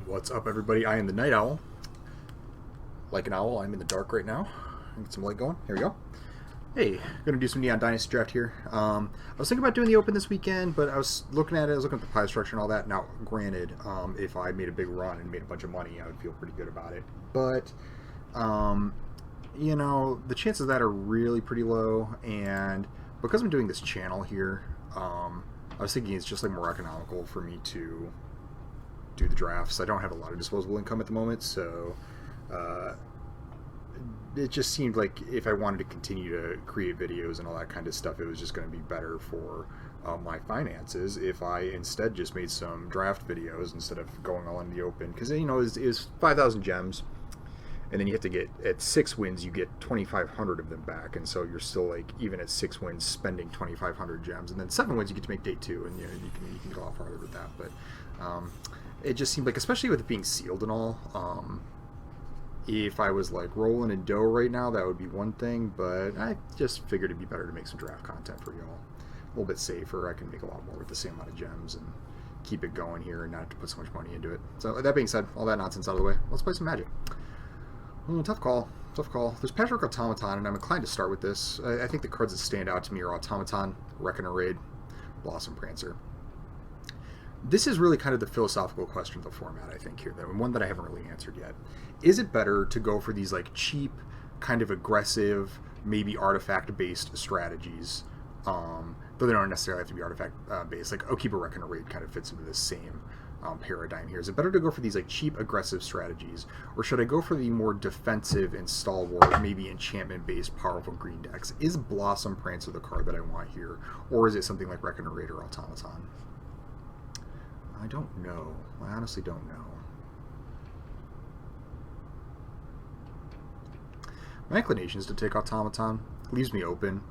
What's up, everybody? I am the Night Owl. Like an owl, I'm in the dark right now. Get some light going. Here we go. Hey, gonna do some Neon Dynasty draft here. I was thinking about doing the Open this weekend, but I was looking at it. I was looking at the prize structure and all that. Now, granted, if I made a big run and made a bunch of money, I would feel pretty good about it. But, you know, the chances of that are really pretty low. And because I'm doing this channel here, I was thinking it's just like more economical for me to do the drafts. I don't have a lot of disposable income at the moment, so it just seemed like if I wanted to continue to create videos and all that kind of stuff, it was just going to be better for my finances if I instead just made some draft videos instead of going all in the Open. Because, you know, it was 5,000 gems, and then you have to get, at 6 wins, you get 2,500 of them back, and so you're still, like, even at 6 wins, spending 2,500 gems, and then 7 wins, you get to make day 2, and you know, you can go a lot farther with that, but it just seemed like, especially with it being sealed and all, if I was like rolling in dough right now, that would be one thing, but I just figured it'd be better to make some draft content for y'all. A little bit safer. I can make a lot more with the same amount of gems and keep it going here and not have to put so much money into it. So that being said, all that nonsense out of the way, let's play some Magic. Tough call. Tough call. There's Patchwork Automaton, and I'm inclined to start with this. I think the cards that stand out to me are Automaton, Reckon Raid, Blossom Prancer. This is really kind of the philosophical question of the format, I think, here, and one that I haven't really answered yet. Is it better to go for these like cheap, kind of aggressive, maybe artifact-based strategies, though they don't necessarily have to be artifact-based, like Okeeper Reckon Raid kind of fits into the same paradigm here. Is it better to go for these like cheap, aggressive strategies, or should I go for the more defensive and stalwart, maybe enchantment-based, powerful green decks? Is Blossom Prancer the card that I want here, or is it something like Reckon Raid or Automaton? I don't know. I honestly don't know. My inclination is to take Automaton. It leaves me open.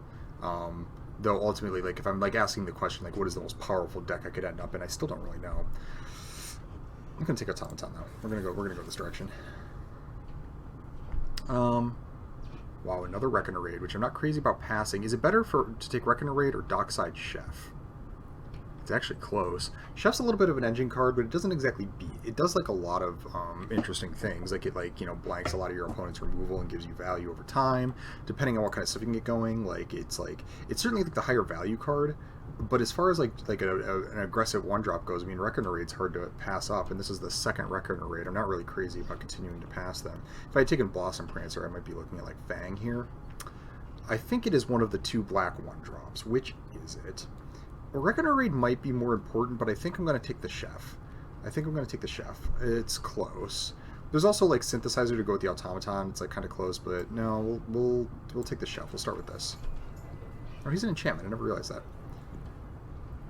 Though ultimately, like if I'm like asking the question, like what is the most powerful deck I could end up in, I still don't really know. I'm gonna take Automaton though. We're gonna go this direction. Wow, another Reckon Raid, which I'm not crazy about passing. Is it better to take Reckon Raid or Dockside Chef? It's actually close. Chef's a little bit of an engine card, but it doesn't exactly beat. It does like a lot of interesting things. Like it blanks a lot of your opponent's removal and gives you value over time, depending on what kind of stuff you can get going. It's certainly like the higher value card. But as far as an aggressive one drop goes, I mean, Reckon Raid's hard to pass up, and this is the second Reckon Raid. I'm not really crazy about continuing to pass them. If I had taken Blossom Prancer, I might be looking at like Fang here. I think it is one of the 2 black one drops. Which is it? Reckon Raid might be more important, but I think I'm going to take the Chef. It's close. There's also like Synthesizer to go with the Automaton. It's like kind of close, but no, we'll take the Chef. We'll start with this. Oh, he's an enchantment. I never realized that.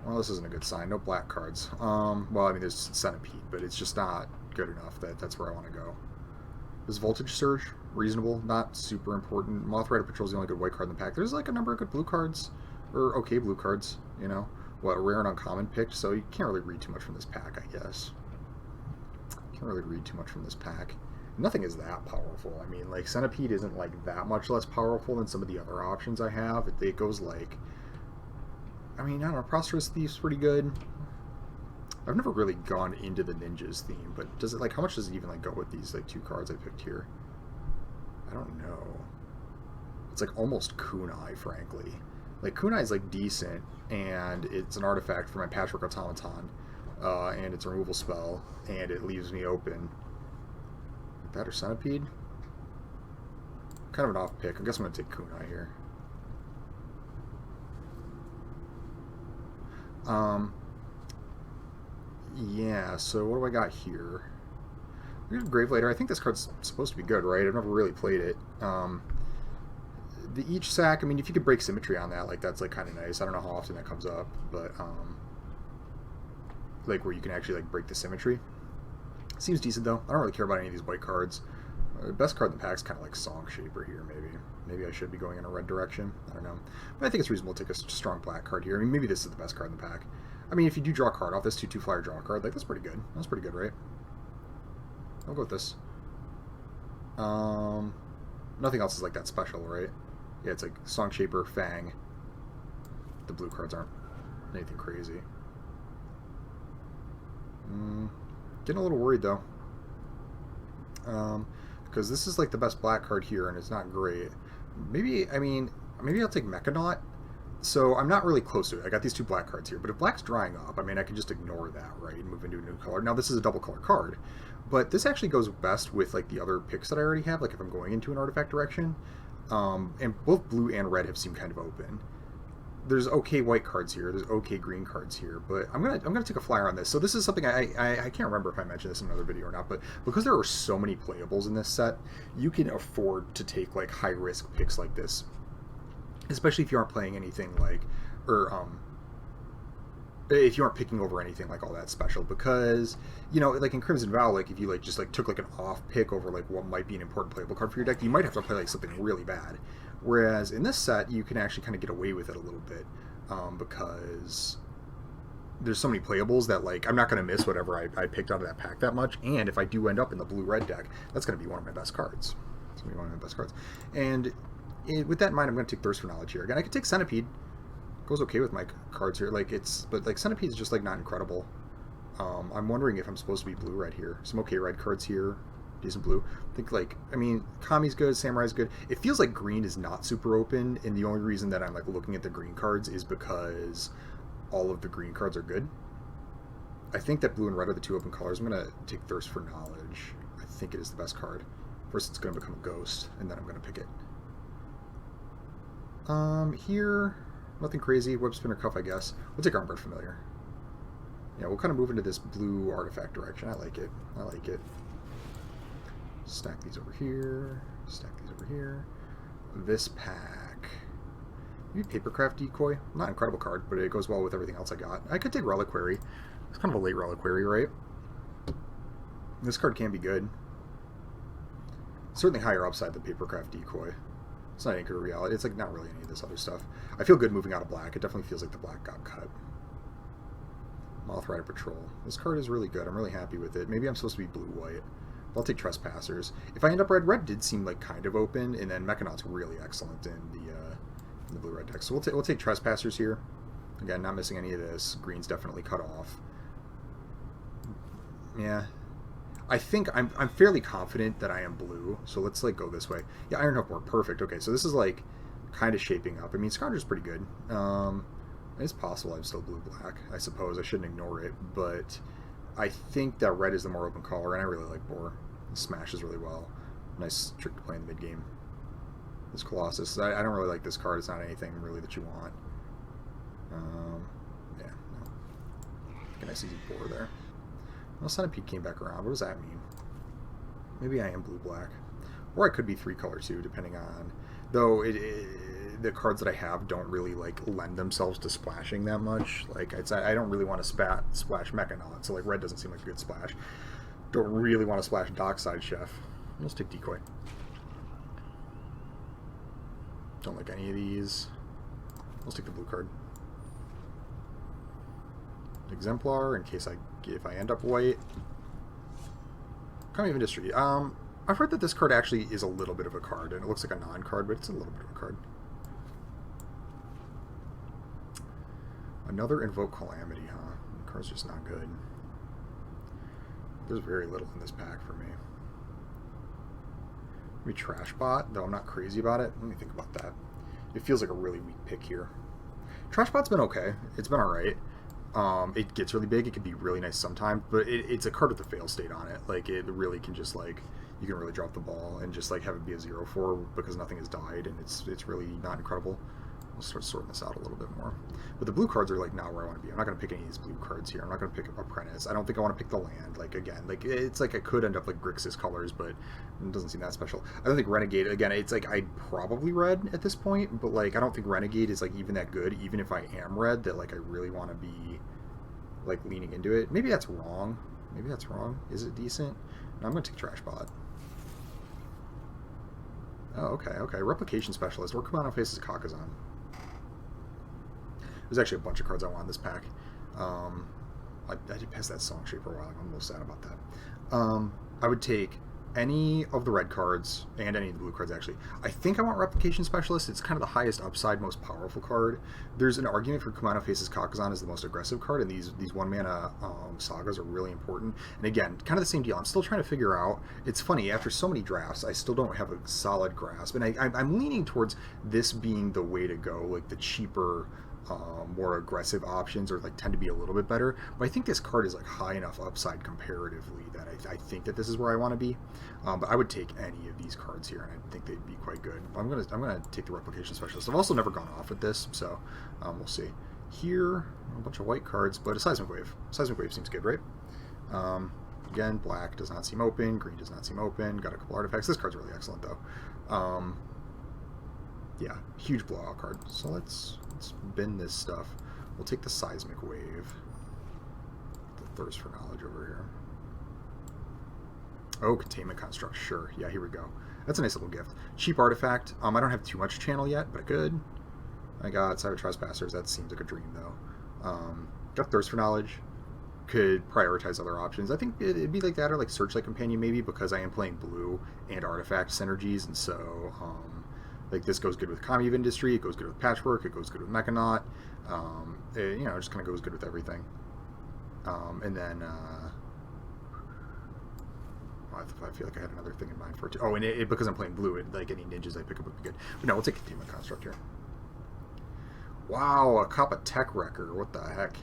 Well, this isn't a good sign. No black cards. Well, I mean, there's Centipede, but it's just not good enough. That's where I want to go. Is Voltage Surge reasonable? Not super important. Moth Rider Patrol is the only good white card in the pack. There's like a number of good blue cards. Or okay blue cards, you know. What, rare and uncommon picked, so you can't really read too much from this pack, I guess. Nothing is that powerful. I mean, like, Centipede isn't, like, that much less powerful than some of the other options I have. It goes, like... I mean, I don't know, Prosperous Thief's pretty good. I've never really gone into the Ninjas theme, but does it, like, how much does it even, like, go with these, like, 2 cards I picked here? I don't know. It's, like, almost Kunai, frankly. Like, Kunai is, like, decent, and it's an artifact for my Patchwork Automaton, and it's a removal spell, and it leaves me open. That or Centipede? Kind of an off pick. I guess I'm going to take Kunai here. Yeah, so what do I got here? We have Gravelader. I think this card's supposed to be good, right? I've never really played it. The each sack, I mean, if you could break symmetry on that, like, that's, like, kind of nice. I don't know how often that comes up, but, like, where you can actually, like, break the symmetry. Seems decent, though. I don't really care about any of these white cards. Best card in the pack is kind of like Song Shaper here, maybe. Maybe I should be going in a red direction. I don't know. But I think it's reasonable to take a strong black card here. I mean, maybe this is the best card in the pack. I mean, if you do draw a card off this 2/2 flyer draw a card, like, that's pretty good. That's pretty good, right? I'll go with this. Nothing else is, like, that special, right? Yeah, it's like Song Shaper, Fang. The blue cards aren't anything crazy. Getting a little worried, though. Because this is like the best black card here, and it's not great. Maybe, I mean, maybe I'll take Mechin. So I'm not really close to it. I got these 2 black cards here, but if black's drying up, I mean, I can just ignore that, right, and move into a new color. Now, this is a double color card, but this actually goes best with, like, the other picks that I already have, like if I'm going into an artifact direction. And both blue and red have seemed kind of open. There's okay white cards here, there's okay green cards here, but I'm gonna take a flyer on this. So this is something I can't remember if I mentioned this in another video or not, but because there are so many playables in this set, you can afford to take like high risk picks like this, especially if you aren't playing anything like, or if you aren't picking over anything like all that special, because, you know, like in Crimson Vow, like if you like just like took like an off pick over like what might be an important playable card for your deck, you might have to play like something really bad. Whereas in this set, you can actually kind of get away with it a little bit, because there's so many playables that, like, I'm not going to miss whatever I picked out of that pack that much, and if I do end up in the blue-red deck, that's going to be one of my best cards. It's going to be one of my best cards. And with that in mind, I'm going to take Thirst for Knowledge here. Again, I could take Centipede. Goes okay with my cards here. Like, but like Centipede is just like not incredible. I'm wondering if I'm supposed to be blue-red here. Some okay red cards here. Decent blue. I think, like, I mean, Kami's good, Samurai's good. It feels like green is not super open, and the only reason that I'm like looking at the green cards is because all of the green cards are good. I think that blue and red are the 2 open colors. I'm gonna take Thirst for Knowledge. I think it is the best card. First, it's gonna become a ghost, and then I'm gonna pick it. Here, nothing crazy. Web Spinner Cuff, I guess. We'll take Armored Familiar. Yeah, we'll kind of move into this blue artifact direction. I like it. I like it. Stack these over here. Stack these over here. This pack. Maybe Papercraft Decoy. Not an incredible card, but it goes well with everything else I got. I could take Reliquary. It's kind of a late Reliquary, right? This card can be good. Certainly higher upside than Papercraft Decoy. It's not Anchor to Reality. It's like not really any of this other stuff. I feel good moving out of black. It definitely feels like the black got cut. Moth Rider Patrol. This card is really good. I'm really happy with it. Maybe I'm supposed to be blue-white. I'll take Trespassers. If I end up red, red did seem like kind of open, and then Mechinon's really excellent in the blue-red deck. So we'll take Trespassers here. Again, not missing any of this. Green's definitely cut off. Yeah. I think I'm fairly confident that I am blue, so let's like go this way. Yeah, Iron Hook worked perfect. Okay, so this is like kind of shaping up. I mean, Scourger's pretty good. It's possible I'm still blue-black. I suppose I shouldn't ignore it, but I think that red is the more open color, and I really like Boar. It smashes really well. Nice trick to play in the mid-game. This Colossus, I don't really like this card. It's not anything really that you want. Yeah, no. A nice easy Boar there. Well, Centipede came back around. What does that mean? Maybe I am blue-black. Or I could be 3-color too, depending on... Though the cards that I have don't really like lend themselves to splashing that much. Like I don't really want to splash Mechanon, so like red doesn't seem like a good splash. Don't really want to splash Dockside Chef. Let's take Decoy. Don't like any of these. Let's take the blue card. Exemplar in case if I end up white. Coming of Industry. I've heard that this card actually is a little bit of a card, and it looks like a non-card, but it's a little bit of a card. Another Invoke Calamity, huh? The card's just not good. There's very little in this pack for me. Maybe Trash Bot, though I'm not crazy about it. Let me think about that. It feels like a really weak pick here. Trash Bot's been okay. It's been alright. It gets really big. It can be really nice sometimes, but it's a card with a fail state on it. Like, it really can just, like, you can really drop the ball and just, like, have it be a 0-4 because nothing has died, and it's really not incredible. We'll start sorting this out a little bit more. But the blue cards are, like, not where I want to be. I'm not going to pick any of these blue cards here. I'm not going to pick Apprentice. I don't think I want to pick the land. Like, again, like, it's like I could end up, like, Grixis colors, but it doesn't seem that special. I don't think Renegade, again, it's like I'd probably red at this point, but, like, I don't think Renegade is, like, even that good, even if I am red, that, like, I really want to be, like, leaning into it. Maybe that's wrong. Maybe that's wrong. Is it decent? No, I'm going to take Trash Bot. Oh, okay, okay. Replication Specialist. Or Kumano faces Kakazan. There's actually a bunch of cards I want in this pack. I did pass that Song Shaper a while ago. I'm a little sad about that. I would take any of the red cards and any of the blue cards, actually. I think I want Replication Specialist. It's kind of the highest upside, most powerful card. There's an argument for Kumano Faces Kakazan as the most aggressive card, and these 1-mana sagas are really important. And again, kind of the same deal. I'm still trying to figure out. It's funny, after so many drafts, I still don't have a solid grasp. And I'm leaning towards this being the way to go, like the cheaper, more aggressive options, or like tend to be a little bit better. But I think this card is like high enough upside comparatively that I think that this is where I want to be. But I would take any of these cards here, and I think they'd be quite good. I'm gonna take the Replication Specialist. I've also never gone off with this, so we'll see. Here, a bunch of white cards, but a Seismic Wave. Seismic Wave seems good, right? Again, black does not seem open, green does not seem open. Got a couple artifacts. This card's really excellent, though. Yeah, huge blowout card. So let's bin this stuff. We'll take the Seismic Wave. The Thirst for Knowledge over here. Oh, Containment Construct, sure. Yeah, here we go. That's a nice little gift. Cheap artifact. I don't have too much channel yet, but I could. I got Cyber Trespassers. That seems like a dream, though. Got Thirst for Knowledge. Could prioritize other options. I think it'd be like that, or like Searchlight Companion, maybe, because I am playing blue and artifact synergies, and so like this goes good with Commie of Industry, it goes good with Patchwork, it goes good with Mechanaut. It, you know, it just kind of goes good with everything. And then I feel like I had another thing in mind for it too. Oh, and because I'm playing blue, like any ninjas I pick up would be good. But no, we'll take Containment Construct here. Wow, a Kappa Tech Wrecker. What the heck?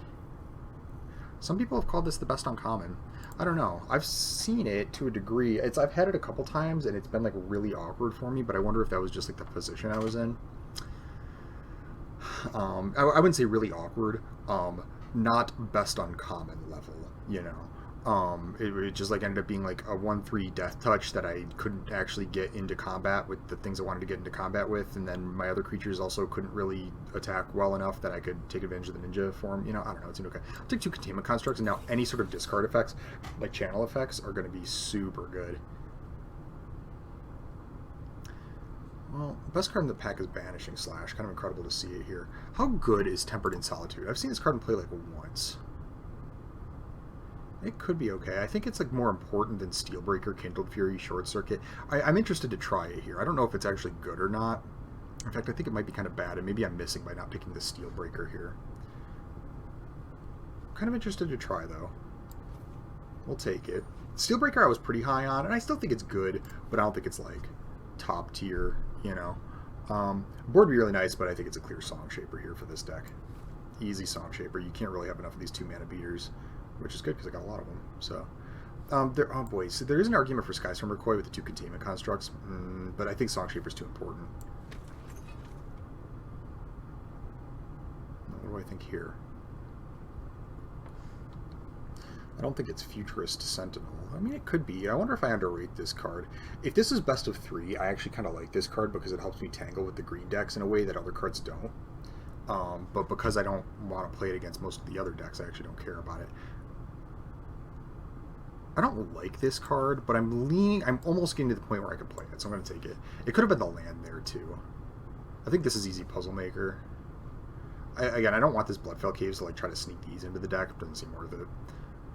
Some people have called this the best uncommon. I don't know. I've seen it to a degree. I've had it a couple times, and it's been like really awkward for me, but I wonder if that was just like the position I was in. I wouldn't say really awkward. Not best uncommon level, you know. It just like ended up being like a 1/3 death touch that I couldn't actually get into combat with the things I wanted to get into combat with, and then my other creatures also couldn't really attack well enough that I could take advantage of the ninja form. You know, I don't know, it seemed okay. I'll take 2 Containment Constructs, and now any sort of discard effects, like channel effects, are going to be super good. Well, the best card in the pack is Banishing Slash. Kind of incredible to see it here. How good is Tempered in Solitude? I've seen this card in play like once. It could be okay. I think it's like more important than Steelbreaker, Kindled Fury, Short Circuit. I'm interested to try it here. I don't know if it's actually good or not. In fact, I think it might be kind of bad, and maybe I'm missing by not picking the Steelbreaker here. Kind of interested to try, though. We'll take it. Steelbreaker I was pretty high on, and I still think it's good, but I don't think it's like top tier, you know. Board would be really nice, but I think it's a clear Song Shaper here for this deck. Easy Song Shaper. You can't really have enough of these 2-mana beaters, which is good because I got a lot of them. So, oh boy, so there is an argument for Skystorm Recoil with the 2 Containment Constructs, but I think Song Shaper is too important. What do I think here? I don't think it's Futurist Sentinel. I mean, it could be. I wonder if I underrate this card. If this is best of 3, I actually kind of like this card because it helps me tangle with the green decks in a way that other cards don't. But because I don't want to play it against most of the other decks, I actually don't care about it. I don't like this card, but I'm almost getting to the point where I can play it, so I'm going to take it. It could have been the land there, too. I think this is easy Puzzle Maker. Again, I don't want this Bloodfell Caves to like try to sneak these into the deck. It doesn't seem worth it.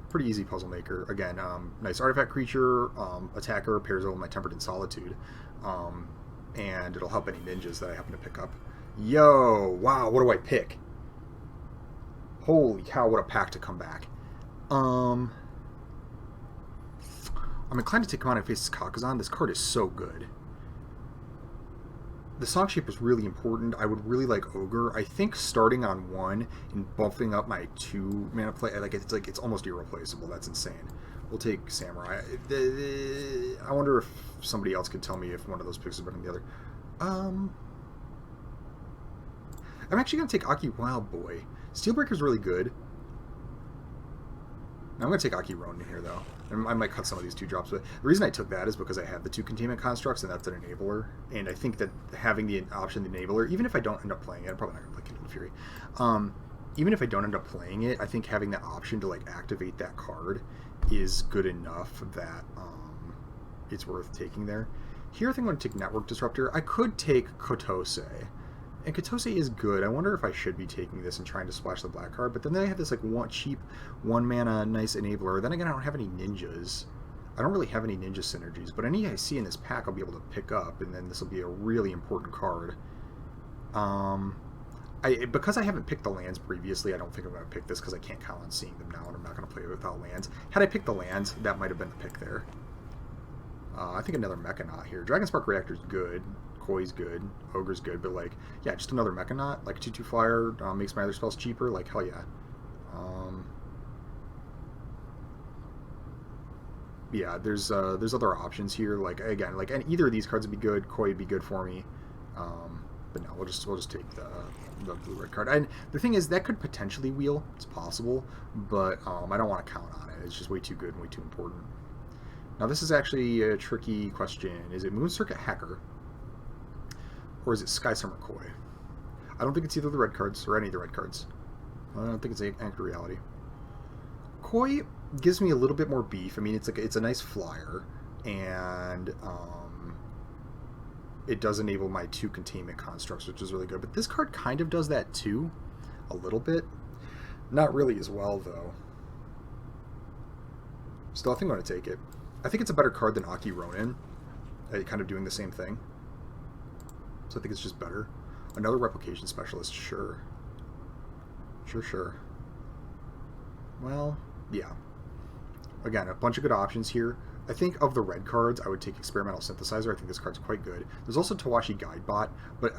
Pretty easy Puzzle Maker. Again, nice artifact creature, attacker, pairs over my Tempered in Solitude. And it'll help any ninjas that I happen to pick up. Yo! Wow, what do I pick? Holy cow, what a pack to come back. I'm inclined to take Kumano Faces Kakazan. This card is so good. The Song Shaper is really important. I would really like Ogre. I think starting on 1 and bumping up my 2 mana play, it's almost irreplaceable. That's insane. We'll take Samurai. I wonder if somebody else could tell me if one of those picks is better than the other. I'm actually going to take Aki Wild Boy. Steelbreaker's really good. I'm going to take Aki Ronin here, though. I might cut some of these 2 drops, but the reason I took that is because I have the 2 Containment Constructs, and that's an enabler. And I think that having the option, the enabler, even if I don't end up playing it, I'm probably not going to play Kindled Fury. Even if I don't end up playing it, I think having that option to like activate that card is good enough that it's worth taking there. Here I think I'm going to take Network Disruptor. I could take Kotose. And Kotose is good. I wonder if I should be taking this and trying to splash the black card. But then I have this like cheap 1 mana nice enabler. Then again, I don't have any ninjas. I don't really have any ninja synergies, but any I see in this pack I'll be able to pick up, and then this will be a really important card. Because I haven't picked the lands previously, I don't think I'm going to pick this because I can't count on seeing them now, and I'm not going to play it without lands. Had I picked the lands, that might have been the pick there. I think another Mechanaut here. Dragon Spark Reactor's good. Koi's good. Ogre's good, but like, yeah, just another Mechanaut. Like 2/2 flyer makes my other spells cheaper. Like, hell yeah. Yeah, there's other options here. Like again, like, and either of these cards would be good. Koi would be good for me. But no, we'll just take the blue-red card. And the thing is, that could potentially wheel. It's possible, but I don't want to count on it. It's just way too good and way too important. Now, this is actually a tricky question. Is it Moon Circuit Hacker, or is it Sky Summer Koi? I don't think it's either of the red cards, or any of the red cards. I don't think it's Anchor Reality. Koi gives me a little bit more beef. I mean, it's a nice flyer, and it does enable my 2 containment constructs, which is really good. But this card kind of does that too, a little bit. Not really as well, though. Still, I think I'm going to take it. I think it's a better card than Aki Ronin, kind of doing the same thing. So I think it's just better. Another Replication Specialist, sure. Sure. Well, yeah. Again, a bunch of good options here. I think of the red cards, I would take Experimental Synthesizer. I think this card's quite good. There's also Tawashi Guidebot, but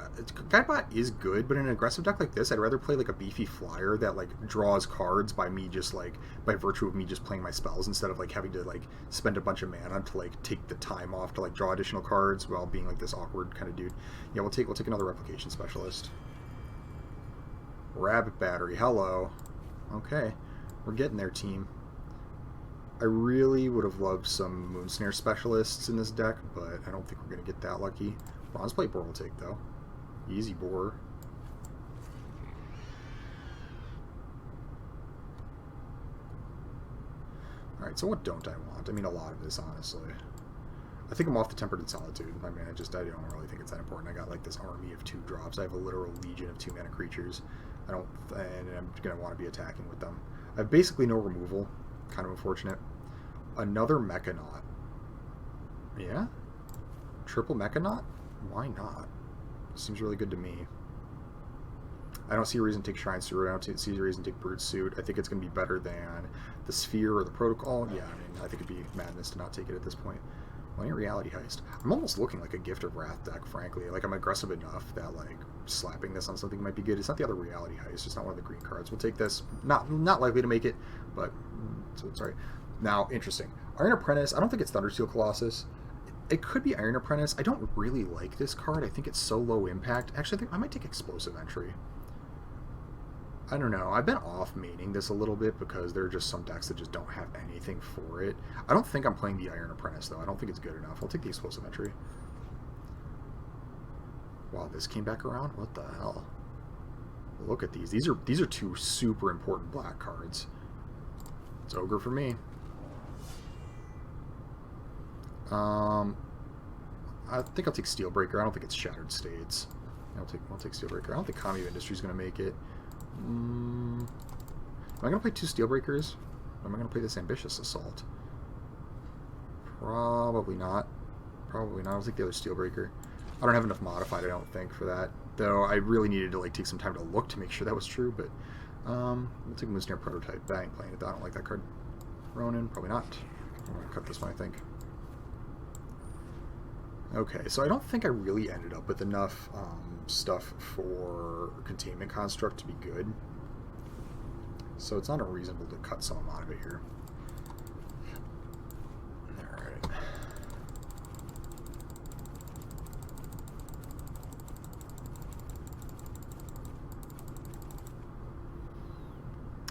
Guidebot is good, but in an aggressive deck like this, I'd rather play like a beefy flyer that like draws cards by me just like, by virtue of me just playing my spells, instead of like having to like spend a bunch of mana to like take the time off to like draw additional cards while being like this awkward kind of dude. Yeah, we'll take another Replication Specialist. Rabbit Battery, hello. Okay, we're getting there, team. I really would have loved some Moon Snare Specialists in this deck, but I don't think we're going to get that lucky. Bronze Plate Boar will take, though. Easy Boar. Alright, so what don't I want? I mean, a lot of this, honestly. I think I'm off the Tempered Solitude. I mean, I don't really think it's that important. I got, like, this army of 2 drops. I have a literal legion of 2-mana creatures. And I'm going to want to be attacking with them. I have basically no removal. Kind of unfortunate. Another Mechanaut. Yeah? Triple Mechanaut? Why not? Seems really good to me. I don't see a reason to take Shrine Steward. I don't see a reason to take Brute Suit. I think it's going to be better than the Sphere or the Protocol. Yeah, I mean, I think it'd be madness to not take it at this point. Playing Reality Heist. I'm almost looking like a Gift of Wrath deck, frankly. Like, I'm aggressive enough that, like, slapping this on something might be good. It's not the other Reality Heist. It's not one of the green cards. We'll take this. Not likely to make it, but... So, sorry. Now, interesting. Iron Apprentice. I don't think it's Thundersteel Colossus. It could be Iron Apprentice. I don't really like this card. I think it's so low impact. Actually, I think I might take Explosive Entry. I don't know. I've been off maining this a little bit because there are just some decks that just don't have anything for it. I don't think I'm playing the Iron Apprentice, though. I don't think it's good enough. I'll take the Explosive Entry. Wow, this came back around? What the hell? Look at these. These are 2 super important black cards. It's Ogre for me. I think I'll take Steelbreaker. I don't think it's Shattered States. I'll take Steelbreaker. I don't think Kami of Industry is going to make it. Am I going to play 2 Steelbreakers? Or am I going to play this Ambitious Assault? Probably not. Probably not. I'll take the other Steelbreaker. I don't have enough modified, I don't think, for that. Though I really needed to like take some time to look to make sure that was true, but we'll take Moon Snare Prototype. I ain't playing it though. I don't like that card. Ronin, probably not. I'm going to cut this one, I think. Okay, so I don't think I really ended up with enough stuff for Containment Construct to be good. So it's not unreasonable to cut some out of it here. Alright.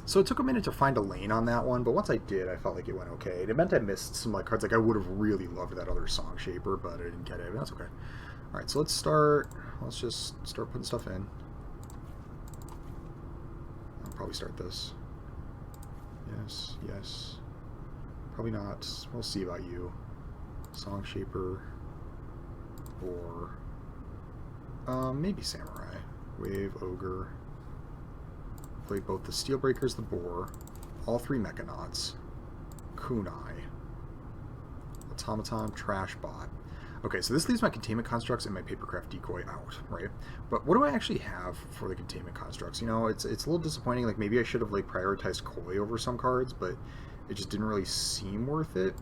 So it took a minute to find a lane on that one, but once I did, I felt like it went okay. And it meant I missed some like cards. Like I would have really loved that other Song Shaper, but I didn't get it. But that's okay. All right, so let's start. Let's just start putting stuff in. I'll probably start this. Yes, yes. Probably not. We'll see about you. Song Shaper, or maybe Samurai. Wave, Ogre. Play both the Steelbreakers, the Boar, all 3 Mechanauts, Kunai, automaton, trash bot. Okay, so this leaves my containment constructs and my papercraft decoy out, right? But what do I actually have for the containment constructs? You know, it's a little disappointing. Like, maybe I should have, like, prioritized koi over some cards, but it just didn't really seem worth it.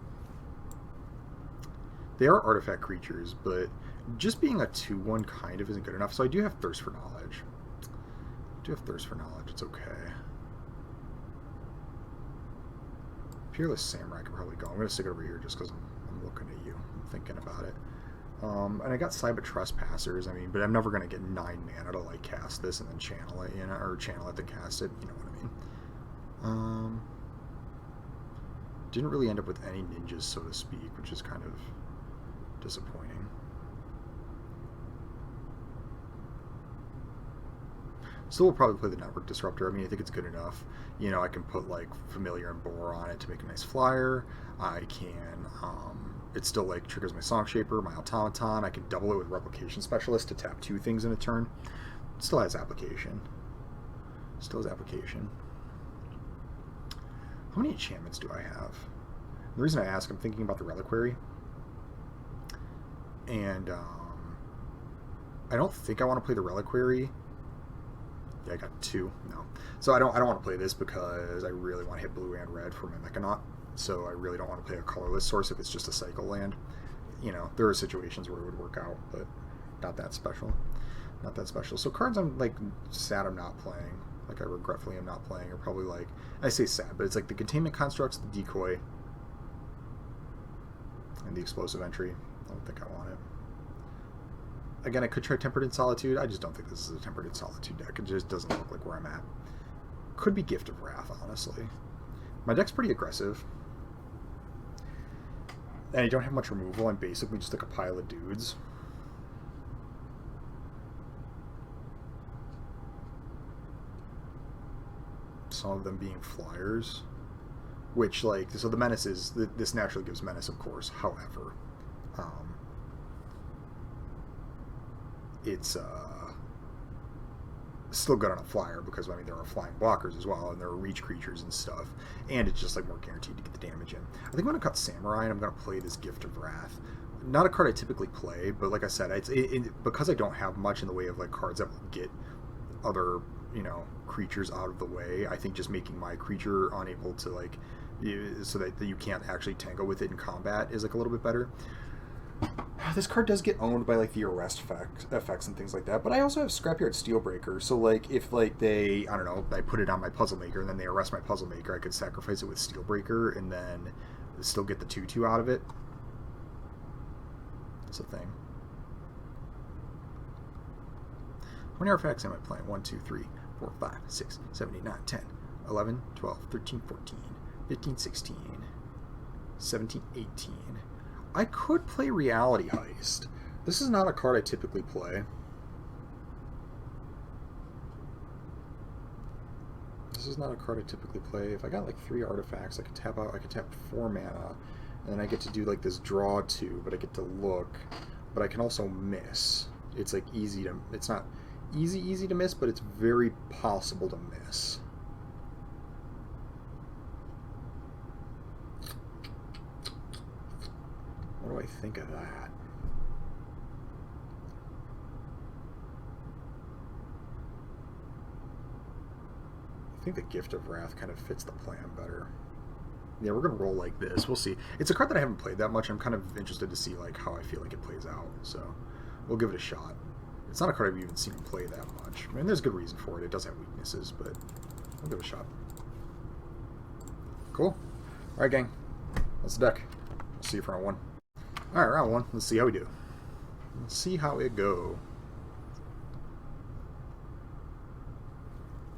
They are artifact creatures, but just being a 2/1 kind of isn't good enough. So I do have Thirst for Knowledge. It's okay. Peerless Samurai could probably go. I'm going to stick it over here just because I'm looking at you. I'm thinking about it. And I got Cybit Trespassers, I mean, but I'm never going to get 9 mana to, like, cast this and then channel it, you know, or channel it to cast it, you know what I mean. Didn't really end up with any ninjas, so to speak, which is kind of disappointing. Still will probably play the Network Disruptor. I mean, I think it's good enough. You know, I can put, like, Familiar and Boar on it to make a nice flyer. I can, it still, like, triggers my Song Shaper, my Automaton. I can double it with Replication Specialist to tap 2 things in a turn. It still has application. How many enchantments do I have? The reason I ask, I'm thinking about the Reliquary. And, I don't think I want to play the Reliquary. Yeah, I got 2. No. So I don't want to play this because I really want to hit blue and red for my Mechanaut. So I really don't want to play a colorless source if it's just a cycle land. You know, there are situations where it would work out, but not that special. So cards I'm, like, sad I'm not playing, like I regretfully am not playing, are probably, like, I say sad, but it's like the Containment Constructs, the Decoy, and the Explosive Entry. I don't think I want it. Again, I could try Tempered in Solitude. I just don't think this is a Tempered in Solitude deck. It just doesn't look like where I'm at. Could be Gift of Wrath, honestly. My deck's pretty aggressive. And I don't have much removal. I'm basically just like a pile of dudes. Some of them being flyers. Which, like, so the menace is, this naturally gives menace, of course. However, it's still good on a flyer because, I mean, there are flying blockers as well, and there are reach creatures and stuff, and it's just, like, more guaranteed to get the damage in. I think I'm going to cut Samurai, and I'm going to play this Gift of Wrath. Not a card I typically play, but like I said, because I don't have much in the way of, like, cards that will get other, you know, creatures out of the way, I think just making my creature unable to, like, so that you can't actually tango with it in combat is, like, a little bit better. This card does get owned by, like, the arrest effects and things like that, but I also have Scrapyard Steelbreaker, so, like, if, like, they, I don't know, I put it on my Puzzle Maker and then they arrest my Puzzle Maker, I could sacrifice it with Steelbreaker and then still get the 2/2 out of it. That's a thing. How many artifacts am I playing? 1, 2, 3, 4, 5, 6, 7, 8, 9, 10, 11, 12, 13, 14, 15, 16, 17, 18. I could play Reality Heist. This is not a card I typically play. If I got, like, 3 artifacts, I could tap out. I could tap 4 mana, and then I get to do, like, this draw 2, but I get to look. But I can also miss. It's, like, easy to. It's not easy to miss, but it's very possible to miss. What do I think of that? I think the Gift of Wrath kind of fits the plan better. Yeah, we're going to roll like this. We'll see. It's a card that I haven't played that much. I'm kind of interested to see, like, how I feel like it plays out. So we'll give it a shot. It's not a card I've even seen him play that much. I mean, there's good reason for it. It does have weaknesses, but we'll give it a shot. Cool. All right, gang. That's the deck. We'll see you for round 1. All right, round 1. Let's see how we do. Let's see how it go.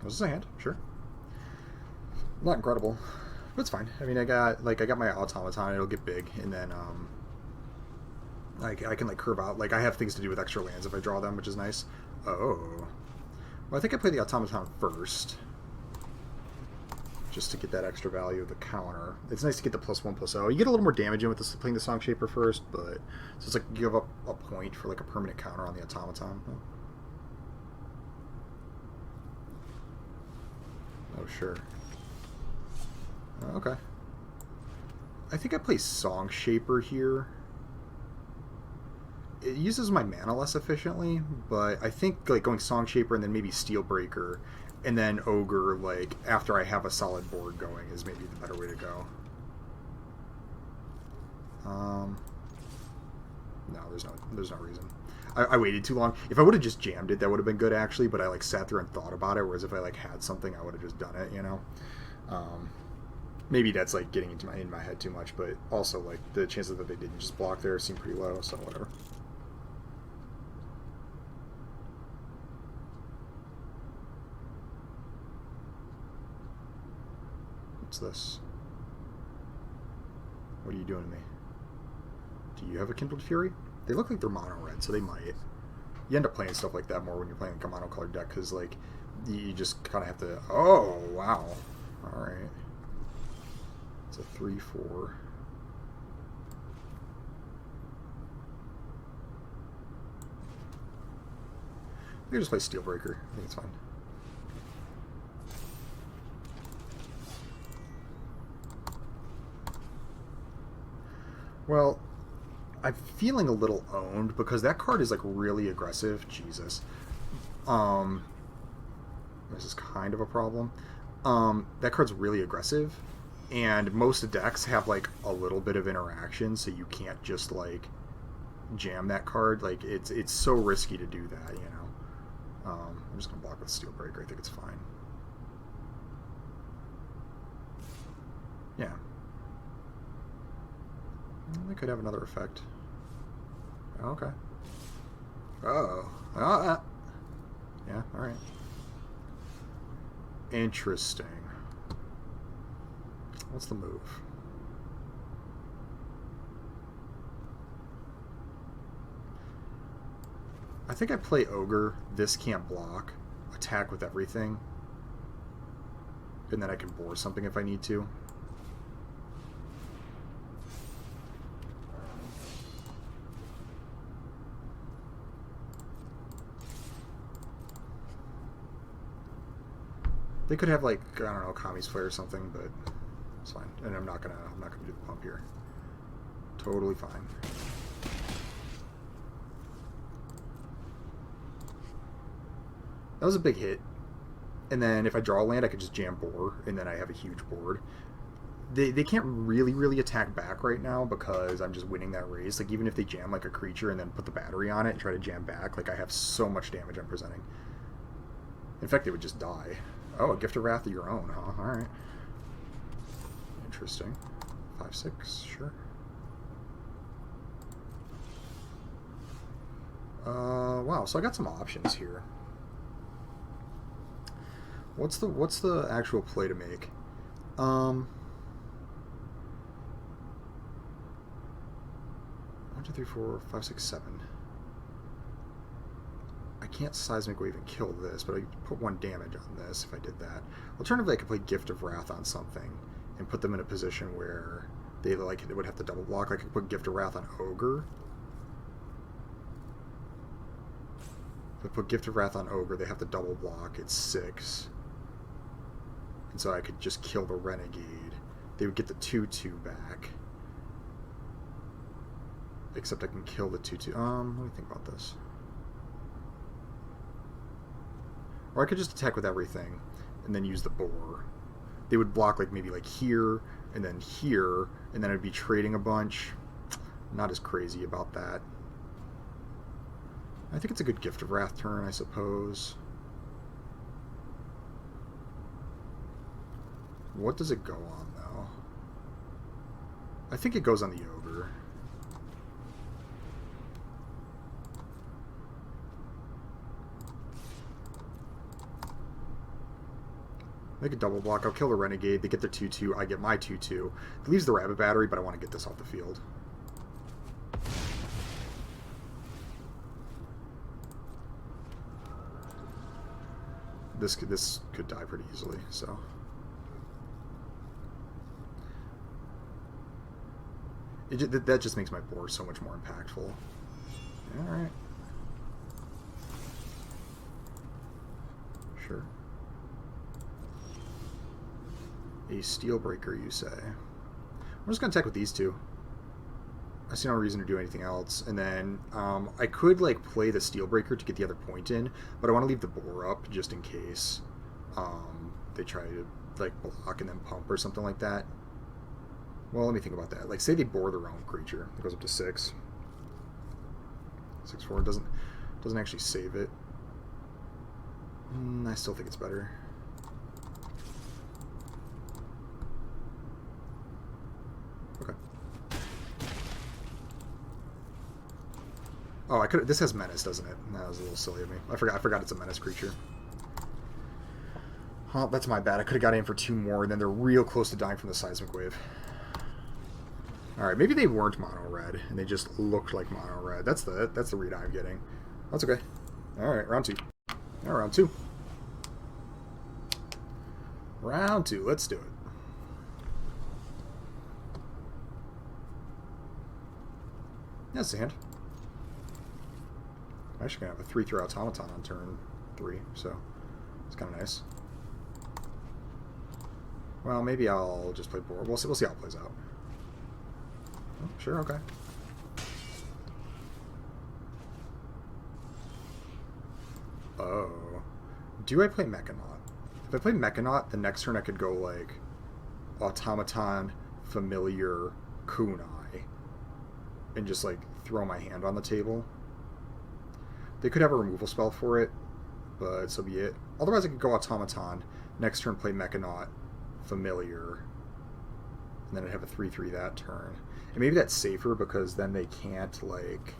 Was this a hand? Sure. Not incredible, but it's fine. I mean, I got my Automaton. It'll get big, and then I can, like, curve out. Like, I have things to do with extra lands if I draw them, which is nice. Oh, well, I think I play the Automaton first, just to get that extra value of the counter. It's nice to get the +1/+0. You get a little more damage in with this, playing the Song Shaper first, but so it's like you give up a point for, like, a permanent counter on the Automaton. Oh, sure. Okay. I think I play Song Shaper here. It uses my mana less efficiently, but I think like going Song Shaper and then maybe Steelbreaker and then Ogre, like after I have a solid board going, is maybe the better way to go. No, there's no reason. I waited too long. If I would have just jammed it, that would have been good actually. But I like sat there and thought about it. Whereas if I like had something, I would have just done it. You know. Maybe that's like getting into in my head too much. But also like the chances that they didn't just block there seem pretty low. So whatever. What's this? What are you doing to me? Do you have a Kindled Fury? They look like they're mono red, so they might. You end up playing stuff like that more when you're playing a mono colored deck, because like you just kind of have to. Oh wow! All right, it's a 3/4. You can just play Steelbreaker. I think it's fine. Well, I'm feeling a little owned because that card is like really aggressive. Jesus. This is kind of a problem. That card's really aggressive, and most decks have like a little bit of interaction, so you can't just like jam that card. Like it's so risky to do that, you know. I'm just gonna block with Steelbreaker. I think it's fine. Yeah. They could have another effect. Okay. Oh. Yeah, alright. Interesting. What's the move? I think I play Ogre. This can't block. Attack with everything. And then I can bore something if I need to. They could have like, I don't know, Kami's Flare or something, but it's fine. And I'm not gonna do the pump here. Totally fine. That was a big hit. And then if I draw a land, I could just jam Boar, and then I have a huge board. They can't really attack back right now because I'm just winning that race. Like even if they jam like a creature and then put the battery on it and try to jam back, like I have so much damage I'm presenting. In fact, they would just die. Oh, a Gift of Wrath of your own, huh? Alright. Interesting. 5/6, sure. Wow, so I got some options here. What's the actual play to make? 1, 2, 3, 4, 5, 6, 7. I can't Seismic Wave and kill this, but I could put 1 damage on this if I did that. Alternatively, I could play Gift of Wrath on something and put them in a position where they would have to double block. I could put Gift of Wrath on Ogre. If I put Gift of Wrath on Ogre, they have to double block. It's 6. And so I could just kill the Renegade. They would get the 2/2 back. Except I can kill the 2/2. Let me think about this. Or I could just attack with everything and then use the Boar. They would block like maybe like here, and then I'd be trading a bunch. Not as crazy about that. I think it's a good Gift of Wrath turn, I suppose. What does it go on, though? I think it goes on the Ogre. They could double block. I'll kill the Renegade. They get their 2/2. I get my 2/2. It leaves the Rabbit Battery, but I want to get this off the field. This could die pretty easily, so. That just makes my board so much more impactful. Alright. Sure. A Steelbreaker, you say? I'm just going to attack with these two. I see no reason to do anything else. And then I could like play the Steel Breaker to get the other point in, but I want to leave the boar up just in case they try to like block and then pump or something like that. Well, let me think about that. Like, say they bore their own creature. It goes up to 6. 6/4 doesn't actually save it. I still think it's better. Okay. Oh, I could. This has menace, doesn't it? That was a little silly of me. I forgot it's a menace creature. Oh, that's my bad. I could have got in for 2 more, and then they're real close to dying from the seismic wave. Alright, maybe they weren't mono red, and they just looked like mono red. That's the read I'm getting. That's okay. Alright, round 2. Alright, round 2. Round 2, let's do it. That's the hand. I'm actually going to have a 3/3 automaton on turn 3, so it's kind of nice. Well, maybe I'll just play board. We'll see how it plays out. Oh, sure, okay. Oh. Do I play Mechanaut? If I play Mechanaut, the next turn I could go, like, Automaton, Familiar, Kunai, and just, like, throw my hand on the table. They could have a removal spell for it, but so be it. Otherwise, I could go Automaton, next turn play Mechanaut, Familiar, and then I'd have a 3/3 that turn. And maybe that's safer because then they can't, like...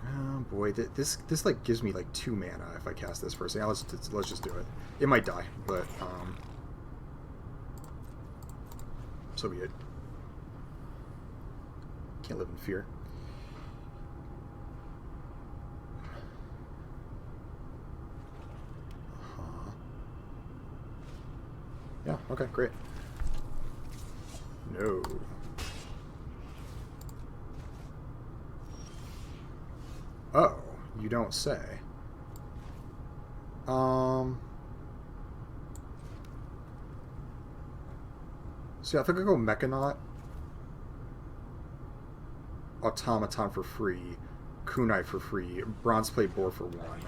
Oh boy, this like gives me like 2 mana if I cast this first. Yeah, let's just do it. It might die, but so be it. Can't live in fear. Yeah, okay, great. No. Oh, you don't say. So yeah, I think I'll go Mechanaut, Automaton for free, Kunai for free, Bronze Plate Boar for 1.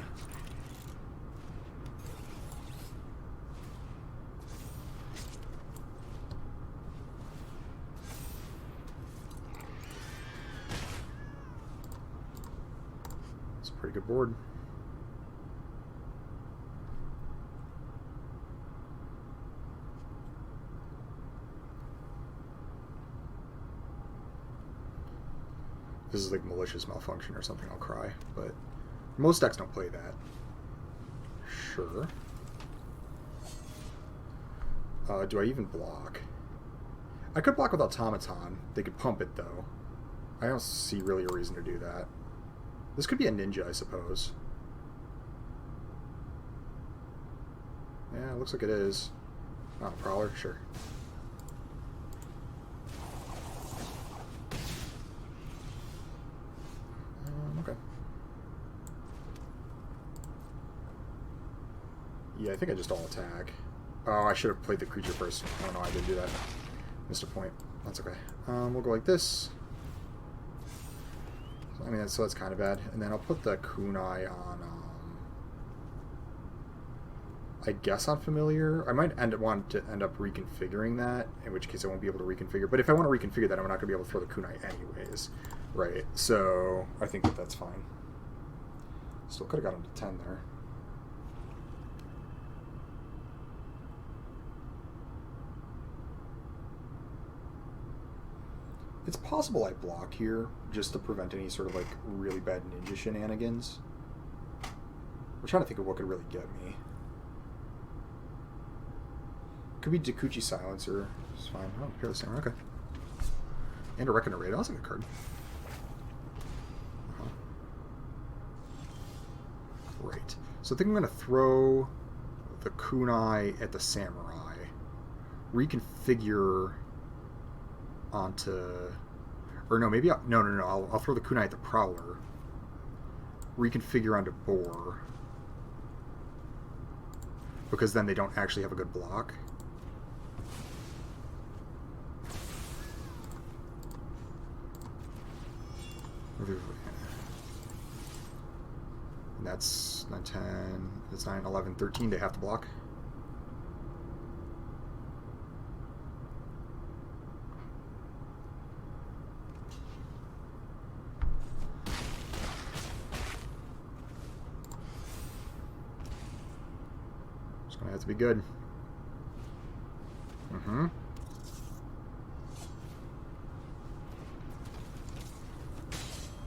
It's a pretty good board. If this is like malicious malfunction or something, I'll cry, but most decks don't play that. Sure. Do I even block? I could block with Automaton. They could pump it, though. I don't see really a reason to do that. This could be a ninja, I suppose. Yeah, it looks like it is. Oh, Prowler? Sure. Okay. Yeah, I think I just all attack. Oh, I should have played the creature first. Oh no, I didn't do that. Missed a point. That's okay. We'll go like this. I mean, so that's kind of bad. And then I'll put the Kunai on, I guess on Familiar. I might want to end up reconfiguring that, in which case I won't be able to reconfigure. But if I want to reconfigure that, I'm not going to be able to throw the Kunai anyways. Right, so I think that that's fine. Still could have got him to 10 there. It's possible I block here just to prevent any sort of like really bad ninja shenanigans. I'm trying to think of what could really get me. Could be Dakuchi Silencer. It's fine. Oh, here the same. Okay. And a Reckoner Raid. That's a good card. Right. So I think I'm going to throw the Kunai at the Samurai. Reconfigure onto... Or no, maybe... No. I'll throw the Kunai at the Prowler. Reconfigure onto Boar. Because then they don't actually have a good block. And that's 9, 10, that's 9, 11, 13 they have to block. It's gonna have to be good. Mm-hmm.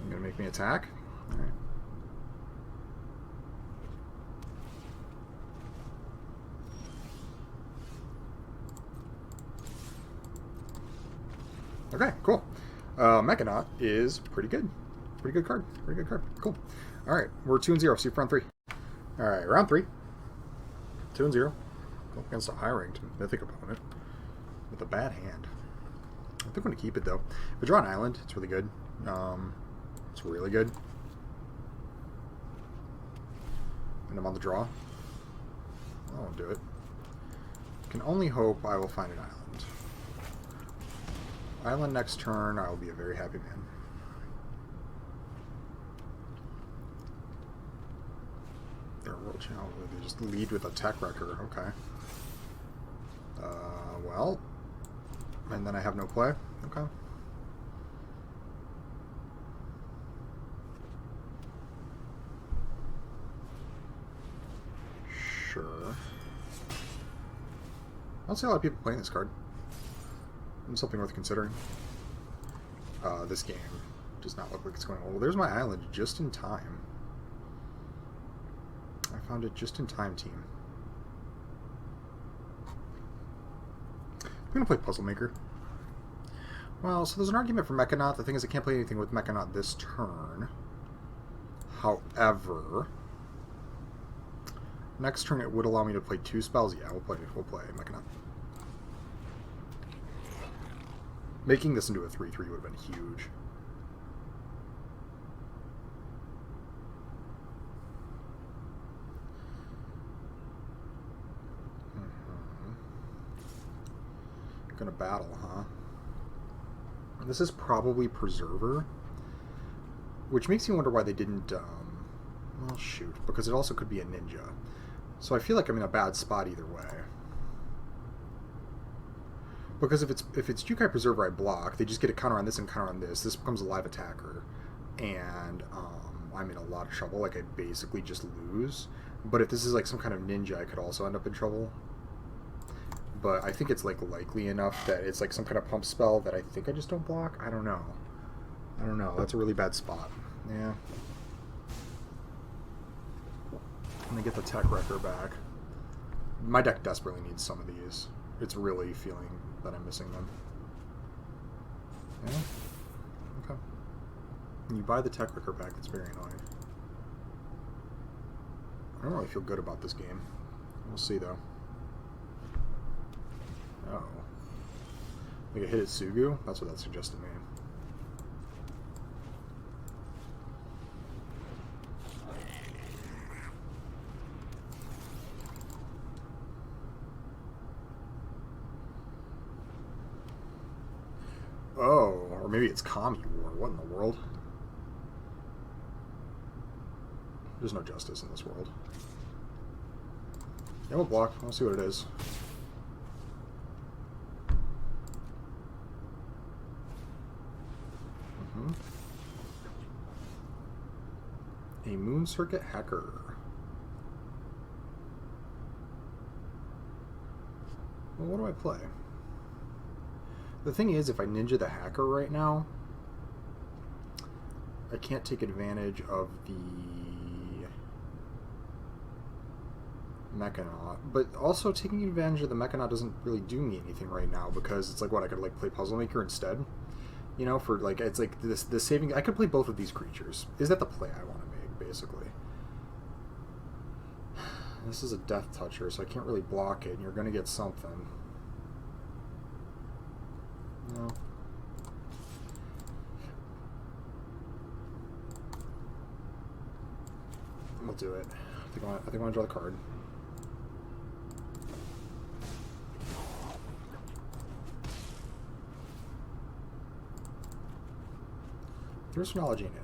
You're gonna make me attack? Alright. Okay, cool. Mechin is pretty good. Pretty good card. Pretty good card. Cool. Alright, we're 2-0. See you for round 3. Alright, round 3. 2-0. Go against a high-ranked mythic opponent with a bad hand. I think I'm going to keep it, though. If I draw an island, it's really good. It's really good. And I'm on the draw. I won't do it. Can only hope I will find an island. Island next turn, I will be a very happy man. They're a world challenge. They just lead with a tech wrecker. Okay. Well. And then I have no play. Okay. Sure. I don't see a lot of people playing this card. It's something worth considering. This game does not look like it's going well. Well, there's my island just in time. I found it just in time, team. I'm going to play Puzzle Maker. Well, so there's an argument for Mechin. The thing is I can't play anything with Mechin this turn. However, next turn it would allow me to play 2 spells. Yeah, we'll play Mechin. Making this into a 3-3 would have been huge. Gonna battle, huh? This is probably Preserver, which makes me wonder why they didn't, well, shoot, because it also could be a Ninja. So I feel like I'm in a bad spot either way. Because if it's Jukai Preserver I block, they just get a counter on this and counter on this. This becomes a live attacker. And I'm in a lot of trouble. Like, I basically just lose. But if this is like some kind of ninja, I could also end up in trouble. But I think it's like likely enough that it's like some kind of pump spell that I think I just don't block. I don't know. I don't know. That's a really bad spot. Yeah. I'm gonna get the tech wrecker back. My deck desperately needs some of these. It's really feeling that I'm missing them. Yeah? Okay. When you buy the tech wrecker back, it's very annoying. I don't really feel good about this game. We'll see, though. Oh. Like a hit at Sugu? That's what that suggests to me. Oh, or maybe it's Kami War. What in the world? There's no justice in this world. Yeah, we'll block. We'll see what it is. A Moon Circuit Hacker. Well, what do I play? The thing is, if I Ninja the Hacker right now, I can't take advantage of the Mechanaut. But also, taking advantage of the Mechanaut doesn't really do me anything right now, because it's like, what, I could like play Puzzle Maker instead? You know, for like, it's like this saving. I could play both of these creatures. Is that the play I want to make, basically? This is a Death Toucher, so I can't really block it, and you're going to get something. No. We'll do it. I think I want to draw the card. Thirst for knowledge ain't it.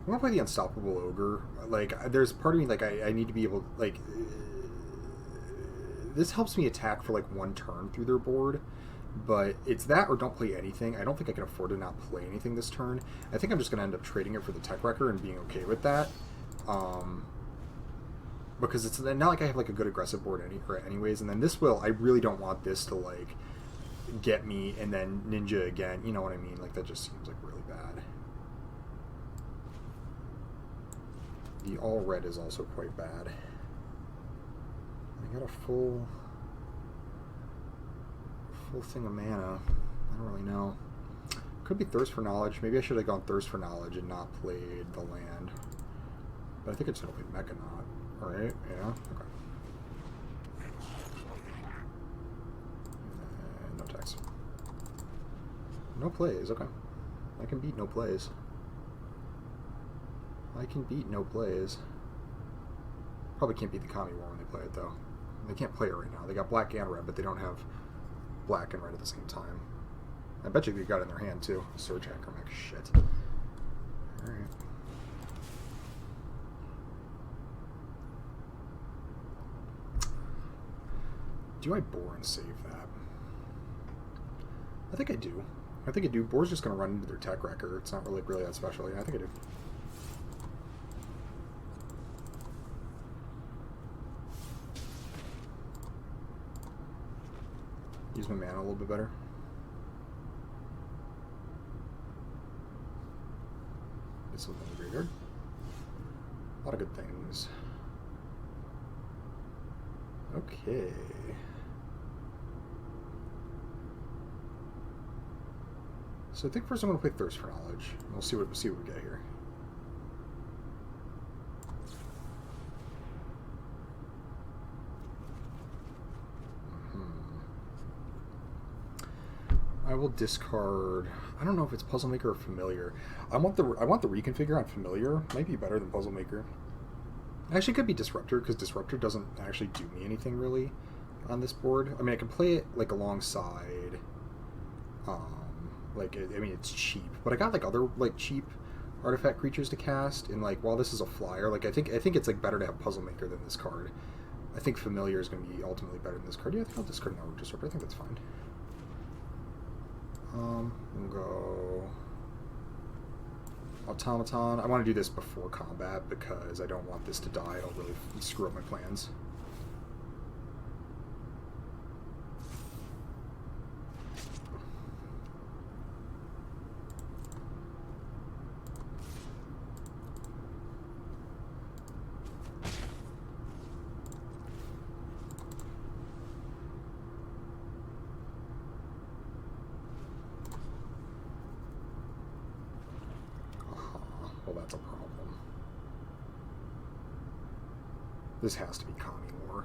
I want to play the Unstoppable Ogre. Like, there's part of me, like, I need to be able, like, this helps me attack for, like, one turn through their board, but it's that or don't play anything. I don't think I can afford to not play anything this turn. I think I'm just going to end up trading it for the Tech Wrecker and being okay with that. Because it's not like I have, like, a good aggressive board anyways, and then this will, I really don't want this to, like, get me and then Ninja again. You know what I mean? Like, that just seems, like, really bad. The all red is also quite bad. I got a full thing of mana. I don't really know. Could be Thirst for Knowledge. Maybe I should have gone Thirst for Knowledge and not played the land. But I think I should have played Mechin. Alright, yeah, okay. And no text. No plays, okay. I can beat no plays. I can beat no plays. Probably can't beat the Kami War when they play it, though. They can't play it right now. They got black and red, but they don't have black and red at the same time. I bet you they got it in their hand, too. Surge Hacker Mech, shit. Alright. Do I bore and save that? I think I do. I think I do. Bore's just going to run into their Tech Wrecker. It's not really that special. Yeah, I think I do. Use my mana a little bit better. Get something in the graveyard. A lot of good things. Okay. So I think first I'm going to play Thirst for Knowledge. We'll see what we get here. I will discard. I don't know if it's Puzzle Maker or Familiar. I want the reconfigure on Familiar. Might be better than Puzzle Maker. Actually, it could be Disruptor because Disruptor doesn't actually do me anything really on this board. I mean, I can play it like alongside. I mean, it's cheap, but I got like other like cheap artifact creatures to cast, and like while this is a flyer, like I think it's like better to have Puzzle Maker than this card. I think Familiar is going to be ultimately better than this card. Yeah, I think I'll discard Network Disruptor. I think that's fine. We'll go Automaton. I want to do this before combat because I don't want this to die. It'll really screw up my plans. Well, that's a problem. This has to be Kami War.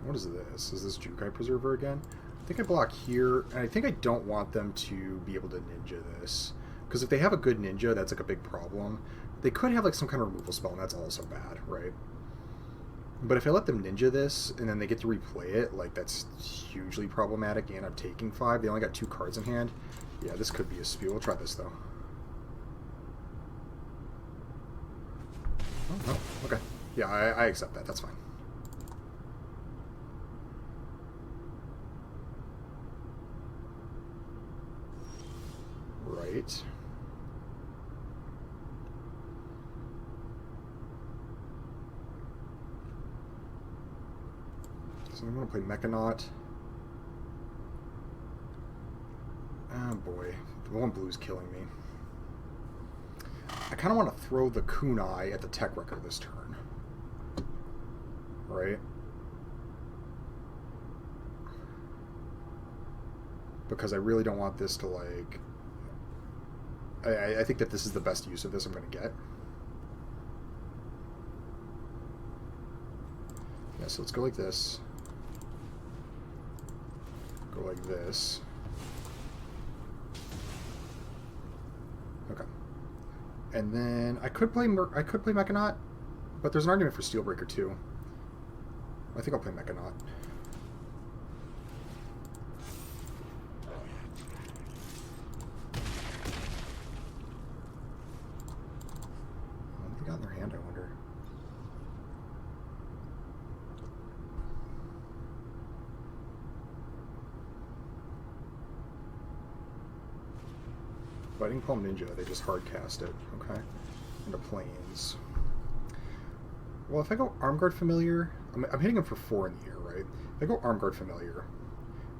What is this? Is this Jukai Preserver again? I think I block here, and I think I don't want them to be able to ninja this. Because if they have a good ninja, that's like a big problem. They could have like some kind of removal spell, and that's also bad, right? But if I let them ninja this, and then they get to replay it, like, that's hugely problematic, and I'm taking 5. They only got 2 cards in hand. Yeah, this could be a spew. We'll try this, though. Oh, no. Okay. Yeah, I accept that. That's fine. Right. So I'm going to play Mechin. Oh boy, the one blue's killing me. I kind of want to throw the Kunai at the Tech Wrecker this turn. Right? Because I really don't want this to, like... I think that this is the best use of this I'm going to get. Yeah, so let's go like this. Go like this. Okay. And then I could play Mechin, but there's an argument for Steelbreaker too. I think I'll play Mechin. What have they got in their hand, I wonder? Fighting Palm Ninja, they just hard cast it, okay? Into Plains. Well, if I go Arm Guard Familiar, I'm hitting him for 4 in the air, right? If I go Arm Guard Familiar,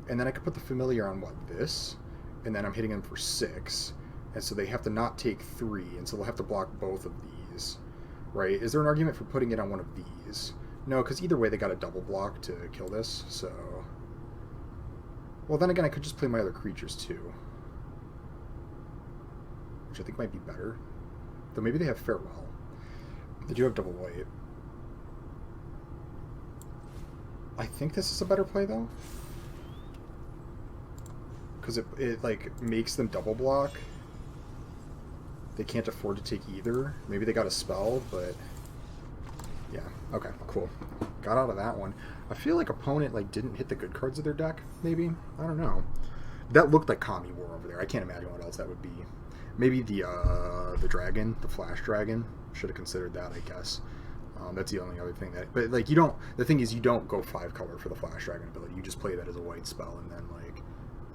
and then I could put the Familiar on, what, this? And then I'm hitting him for 6, and so they have to not take 3, and so they'll have to block both of these, right? Is there an argument for putting it on one of these? No, because either way they got a double block to kill this, so... Well, then again, I could just play my other creatures, too. Which I think might be better. Though maybe they have Farewell. They do have double white. I think this is a better play, though. Because it like, makes them double block. They can't afford to take either. Maybe they got a spell, but... Yeah, okay, cool. Got out of that one. I feel like opponent like didn't hit the good cards of their deck, maybe? I don't know. That looked like Kami War over there. I can't imagine what else that would be. Maybe the dragon, the flash dragon. Should have considered that, I guess. That's the only other thing that... But, like, you don't... The thing is, you don't go 5 color for the flash dragon ability. You just play that as a white spell, and then, like...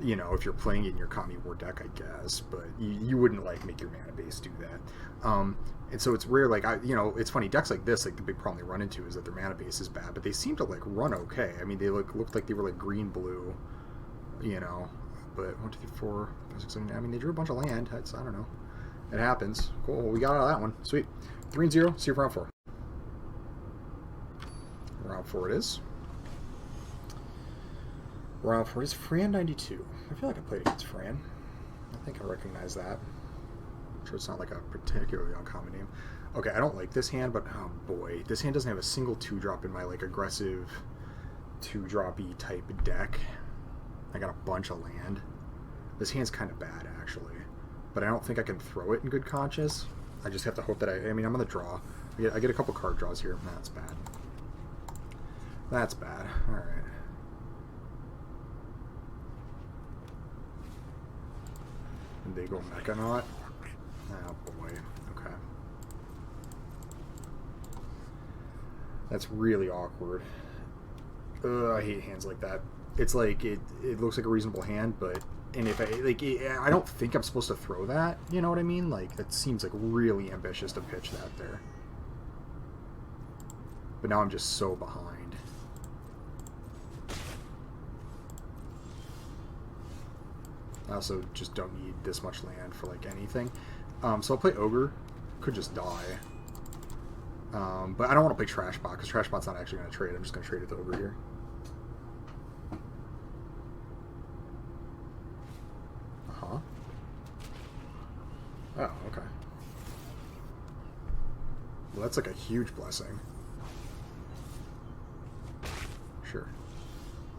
You know, if you're playing it in your Kami War deck, I guess. But you wouldn't, like, make your mana base do that. And so it's rare, like, you know, it's funny, decks like this, like, the big problem they run into is that their mana base is bad. But they seem to, like, run okay. I mean, they looked like they were, like, green-blue, you know... But 1, 2, 3, 4, 5, 6, 7, 8. I mean, they drew a bunch of land. That's, I don't know. It happens. Cool. Well, we got out of that one. Sweet. 3-0. See you for round 4. Round 4 it is. Round 4 is Fran 92. I feel like I played against Fran. I think I recognize that. I'm sure it's not like a particularly uncommon name. Okay, I don't like this hand, but oh boy, this hand doesn't have a single 2-drop in my like aggressive 2-drop-y type deck. I got a bunch of land. This hand's kind of bad, actually. But I don't think I can throw it in good conscience. I just have to hope that I mean, I'm going to draw. I get a couple card draws here. That's bad. That's bad. Alright. And they go Mechin. Oh, boy. Okay. That's really awkward. Ugh, I hate hands like that. It's like, it looks like a reasonable hand, but... And if I, like, I don't think I'm supposed to throw that, you know what I mean? Like, that seems, like, really ambitious to pitch that there. But now I'm just so behind. I also just don't need this much land for, like, anything. So I'll play Ogre. Could just die. But I don't want to play Trashbot, because Trashbot's not actually going to trade. I'm just going to trade it to Ogre here. Oh, okay. Well, that's like a huge blessing. Sure.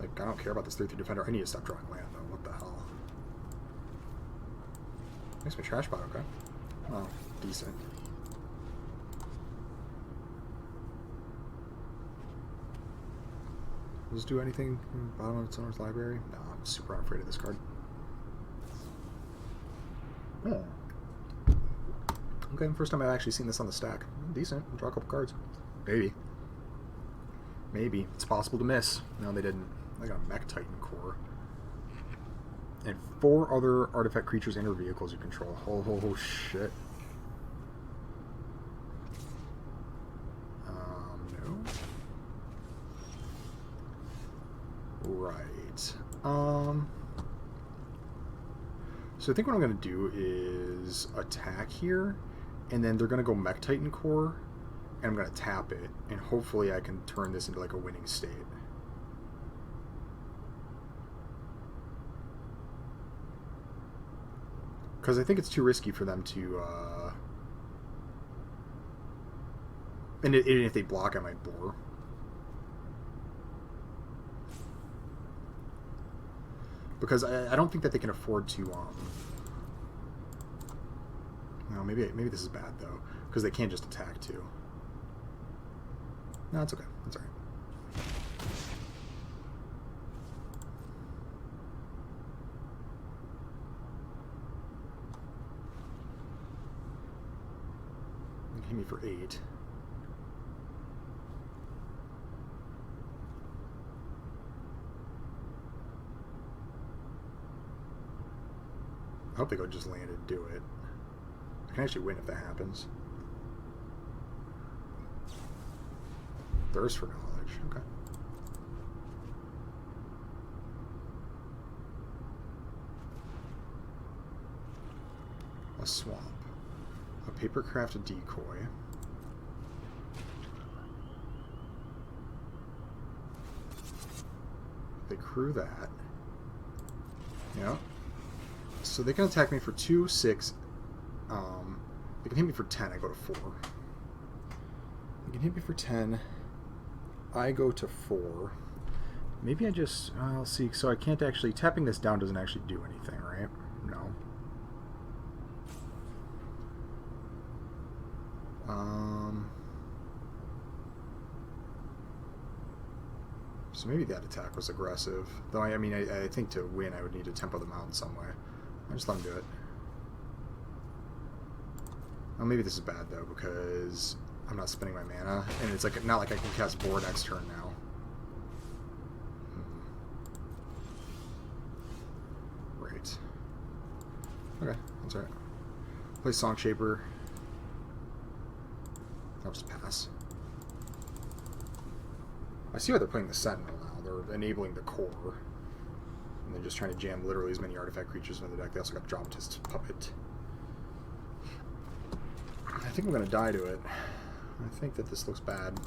Like, I don't care about this 3/3 defender. I need to stop drawing land, though. What the hell? Makes me trash bot, okay. Oh, decent. Does this do anything in the bottom of its owner's library? No, I'm super unafraid of this card. Oh. Okay, first time I've actually seen this on the stack. Decent. I'll draw a couple cards. Maybe. Maybe. It's possible to miss. No, they didn't. I got a Mech Titan core. And 4 other artifact creatures and or vehicles you control. Oh, shit. No. Right. So I think what I'm going to do is attack here. And then they're going to go Mech Titan core, and I'm going to tap it, and hopefully I can turn this into like a winning state. Because I think it's too risky for them to... And if they block, I might bore. Because I don't think that they can afford to... No, maybe this is bad though, because they can't just attack too. No, it's okay. That's all right. Hit me for 8. I hope they go just land and do it. I can actually win if that happens. Thirst for knowledge. Okay. A swamp. A paper-crafted decoy. They crew that. Yeah. So they can attack me for 2, 6. They can hit me for 10. I go to 4. They can hit me for 10. I go to 4. Maybe I just... I'll see. So I can't actually... Tapping this down doesn't actually do anything, right? No. So maybe that attack was aggressive. Though, I mean, I think to win I would need to tempo them out in some way. I'll just let them do it. Oh, maybe this is bad, though, because I'm not spending my mana. And it's like not like I can cast board next turn now. Right. Okay, that's alright. Play Song Shaper. I'll just pass. I see why they're playing the Sentinel now. They're enabling the core. And they're just trying to jam literally as many artifact creatures into the deck. They also got Dramatist Puppet. I think I'm going to die to it. I think that this looks bad.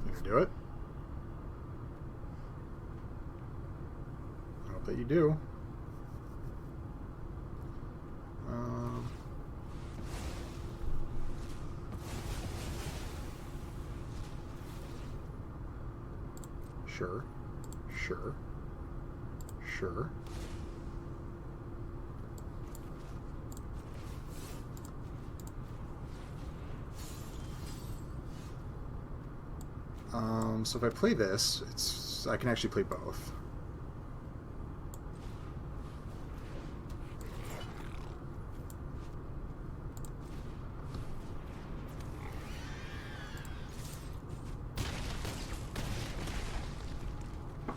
You going to do it? I hope that you do. Sure. Sure. Sure. So if I play this, I can actually play both.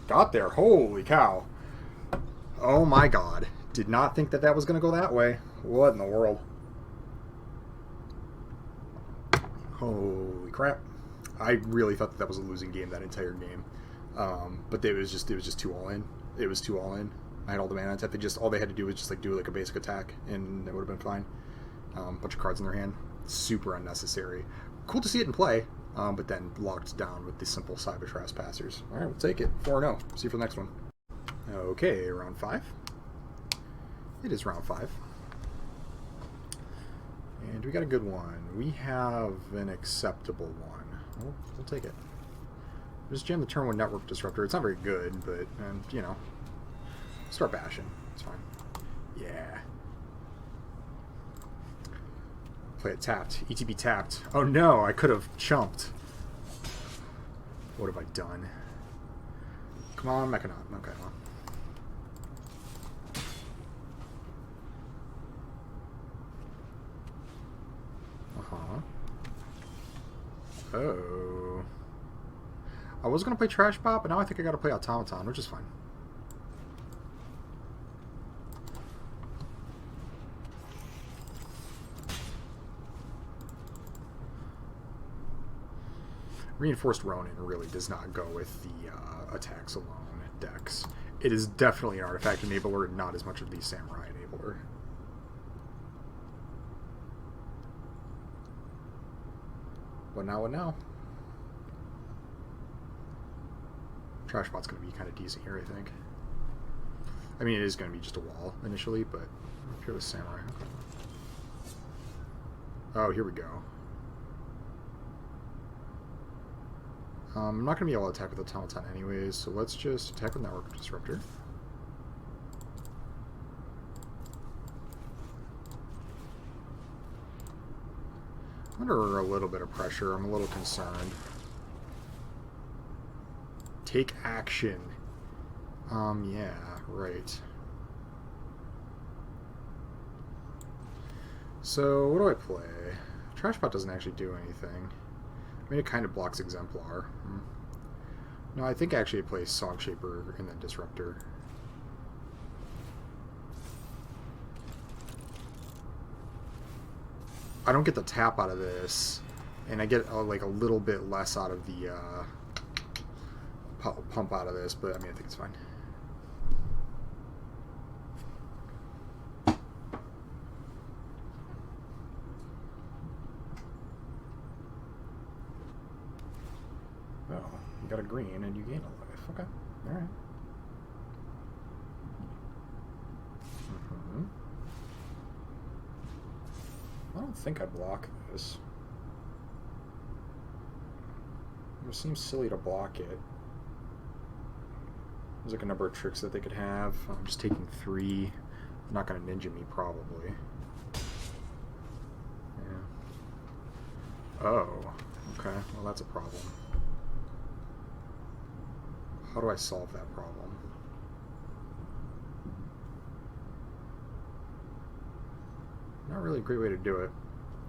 Got there. Holy cow. Oh my god. Did not think that that was going to go that way. What in the world? Holy crap. I really thought that that was a losing game, that entire game. But it was just too all in. It was too all in. I had all the mana tap. All they had to do was just like do like a basic attack, and it would have been fine. Bunch of cards in their hand. Super unnecessary. Cool to see it in play, but then locked down with the simple Cyber Trespassers. All right, we'll take it. 4-0. See you for the next one. Okay, round 5. It is round 5. And we got a good one. We have an acceptable one. We'll take it. Just jam the turn 1 Network Disruptor. It's not very good, but, you know, start bashing. It's fine. Yeah. Play it tapped. ETB tapped. Oh no, I could have chumped. What have I done? Come on, Mechanon. Okay, well. Oh. I was going to play Trash Bot, but now I think I got to play Automaton, which is fine. Reinforced Ronin really does not go with the attacks alone decks. It is definitely an artifact enabler, not as much of the Samurai enabler. What now, what now? Trashbot's going to be kind of decent here, I think. I mean, it is going to be just a wall initially, but I'm here with Samurai. Okay. Oh, here we go. I'm not going to be able to attack with Automaton anyways, so let's just attack with Network Disruptor. Under a little bit of pressure. I'm a little concerned. Take action. Yeah, right. So, what do I play? Trashbot doesn't actually do anything. I mean, it kind of blocks Exemplar. No, I think actually it plays Song Shaper and then Disruptor. I don't get the tap out of this, and I get like a little bit less out of the pump out of this, but I mean, I think it's fine. Oh, you got a green and you gain a life. Okay, all right. I don't think I block this. It seems silly to block it. There's like a number of tricks that they could have. I'm just taking 3. They're not going to ninja me, probably. Yeah. Oh, okay. Well, that's a problem. How do I solve that problem? Not really a great way to do it.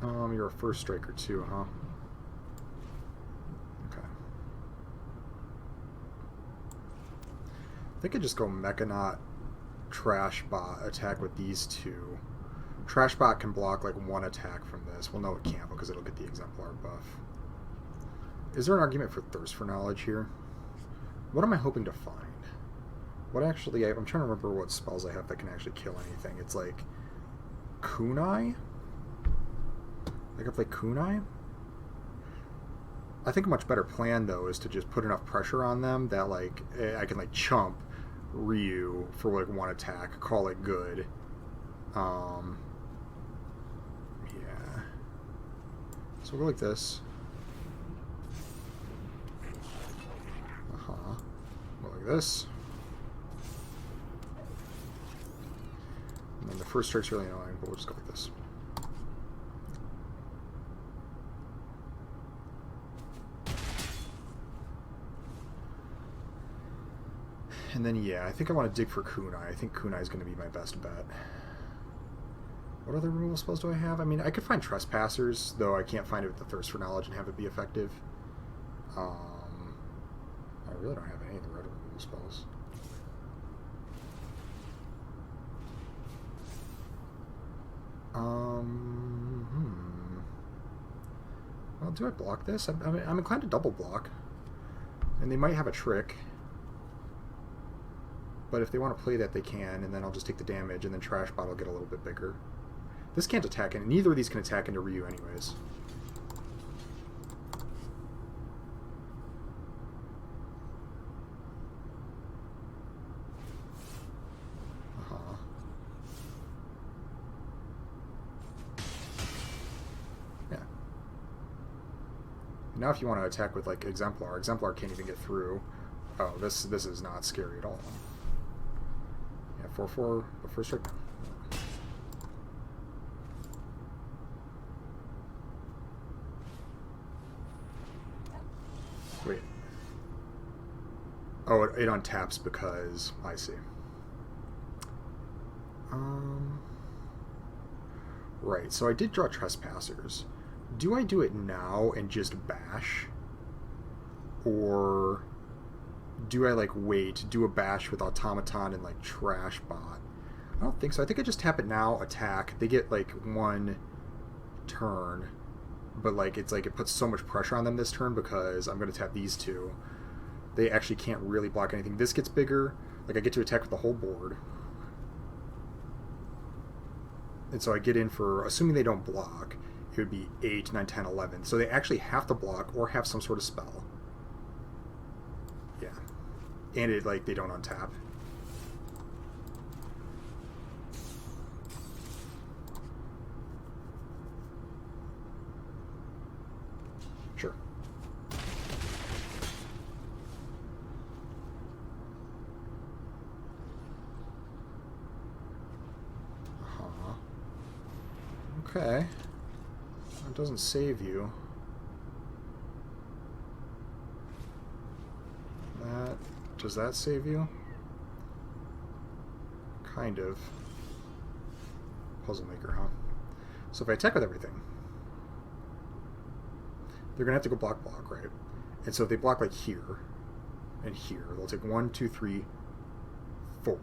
You're a first striker too, huh? Okay. I think I just go Mechanot, Trashbot, attack with these 2. Trashbot can block like 1 attack from this. Well, no, it can't because it'll get the Exemplar buff. Is there an argument for Thirst for Knowledge here? What am I hoping to find? What actually... I'm trying to remember what spells I have that can actually kill anything. It's like... Kunai? I could play Kunai? I think a much better plan, though, is to just put enough pressure on them that, like, I can, like, chump Ryu for, like, 1 attack, call it good. Yeah. So we'll go like this. Go like this. And then the first strike's really annoying, but we'll just go like this. And then, yeah, I think I want to dig for Kunai. I think Kunai is going to be my best bet. What other removal spells do I have? I mean, I could find Trespassers, though I can't find it with the Thirst for Knowledge and have it be effective. I really don't have any of the red removal spells. Well, do I block this? I'm inclined to double block. And they might have a trick. But if they want to play that, they can, and then I'll just take the damage, and then Trashbot will get a little bit bigger. This can't attack, and neither of these can attack into Ryu anyways. Yeah. Now if you want to attack with, like, Exemplar, Exemplar can't even get through. Oh, this is not scary at all. Yeah, 4/4, the first strike. Wait. Oh, it untaps because... I see. Right, so I did draw Trespassers. Do I do it now and just bash? Or... do I, like, wait, do a bash with Automaton and, like, Trashbot? I don't think so. I think I just tap it now, attack. They get, like, 1 turn. But, like, it's like it puts so much pressure on them this turn because I'm going to tap these 2. They actually can't really block anything. This gets bigger. Like, I get to attack with the whole board. And so I get in for, assuming they don't block, it would be 8, 9, 10, 11. So they actually have to block or have some sort of spell. Yeah. And it, like, they don't untap. Sure. Okay. It doesn't save you. Does that save you? Kind of. Puzzle maker, huh? So if I attack with everything, they're gonna have to go block, right? And so if they block like here and here, they'll take 1, 2, 3, 4.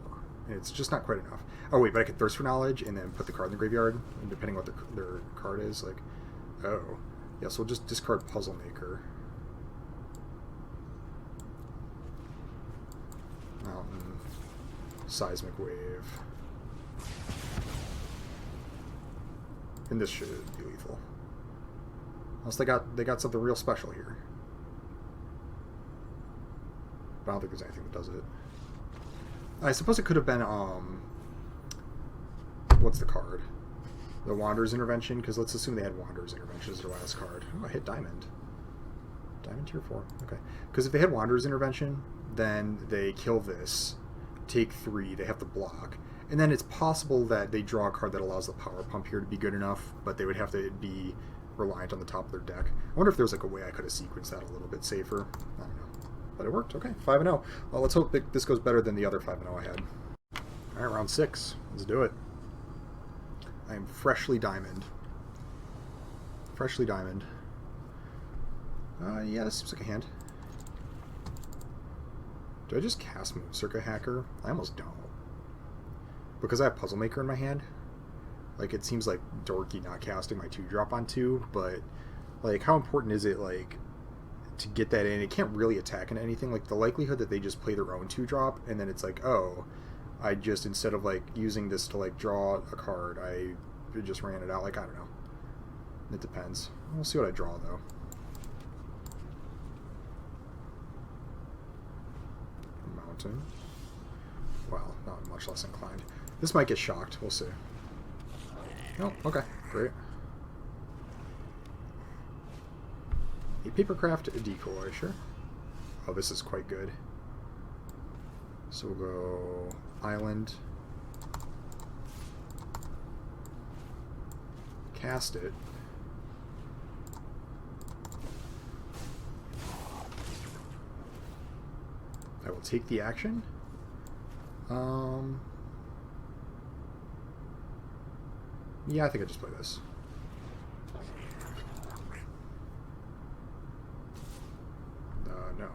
And it's just not quite enough. Oh wait, but I could Thirst for Knowledge and then put the card in the graveyard, and depending what their card is, like, oh. Yeah, so we'll just discard Puzzle Maker. Mountain. Seismic Wave. And this should be lethal. Unless they got something real special here. But I don't think there's anything that does it. I suppose it could have been, what's the card? The Wanderer's Intervention, because let's assume they had Wanderer's Intervention as their last card. Oh, I hit Diamond. Diamond tier 4, okay. Because if they had Wanderer's Intervention, then they kill this, take 3, they have to block. And then it's possible that they draw a card that allows the Power Pump here to be good enough, but they would have to be reliant on the top of their deck. I wonder if there was like a way I could have sequenced that a little bit safer. I don't know. But it worked. Okay, 5-0. Well, let's hope this goes better than the other 5-0 I had. All right, round 6. Let's do it. I am freshly diamond. Freshly diamond. Yeah, this seems like a hand. Do I just cast Moon Circuit Hacker? I almost don't. Because I have Puzzle Maker in my hand. Like, it seems like dorky not casting my 2-drop on 2, but, like, how important is it, like, to get that in? It can't really attack into anything. Like, the likelihood that they just play their own 2-drop, and then it's like, oh, I just, instead of, like, using this to, like, draw a card, I just ran it out. Like, I don't know. It depends. We'll see what I draw, though. Mountain. Wow, not much less inclined. This might get shocked. We'll see. Oh, okay. Great. A Papercraft, a Decoy, sure. Oh, this is quite good. So we'll go Island. Cast it. I will take the action. Yeah, I think I just play this. No.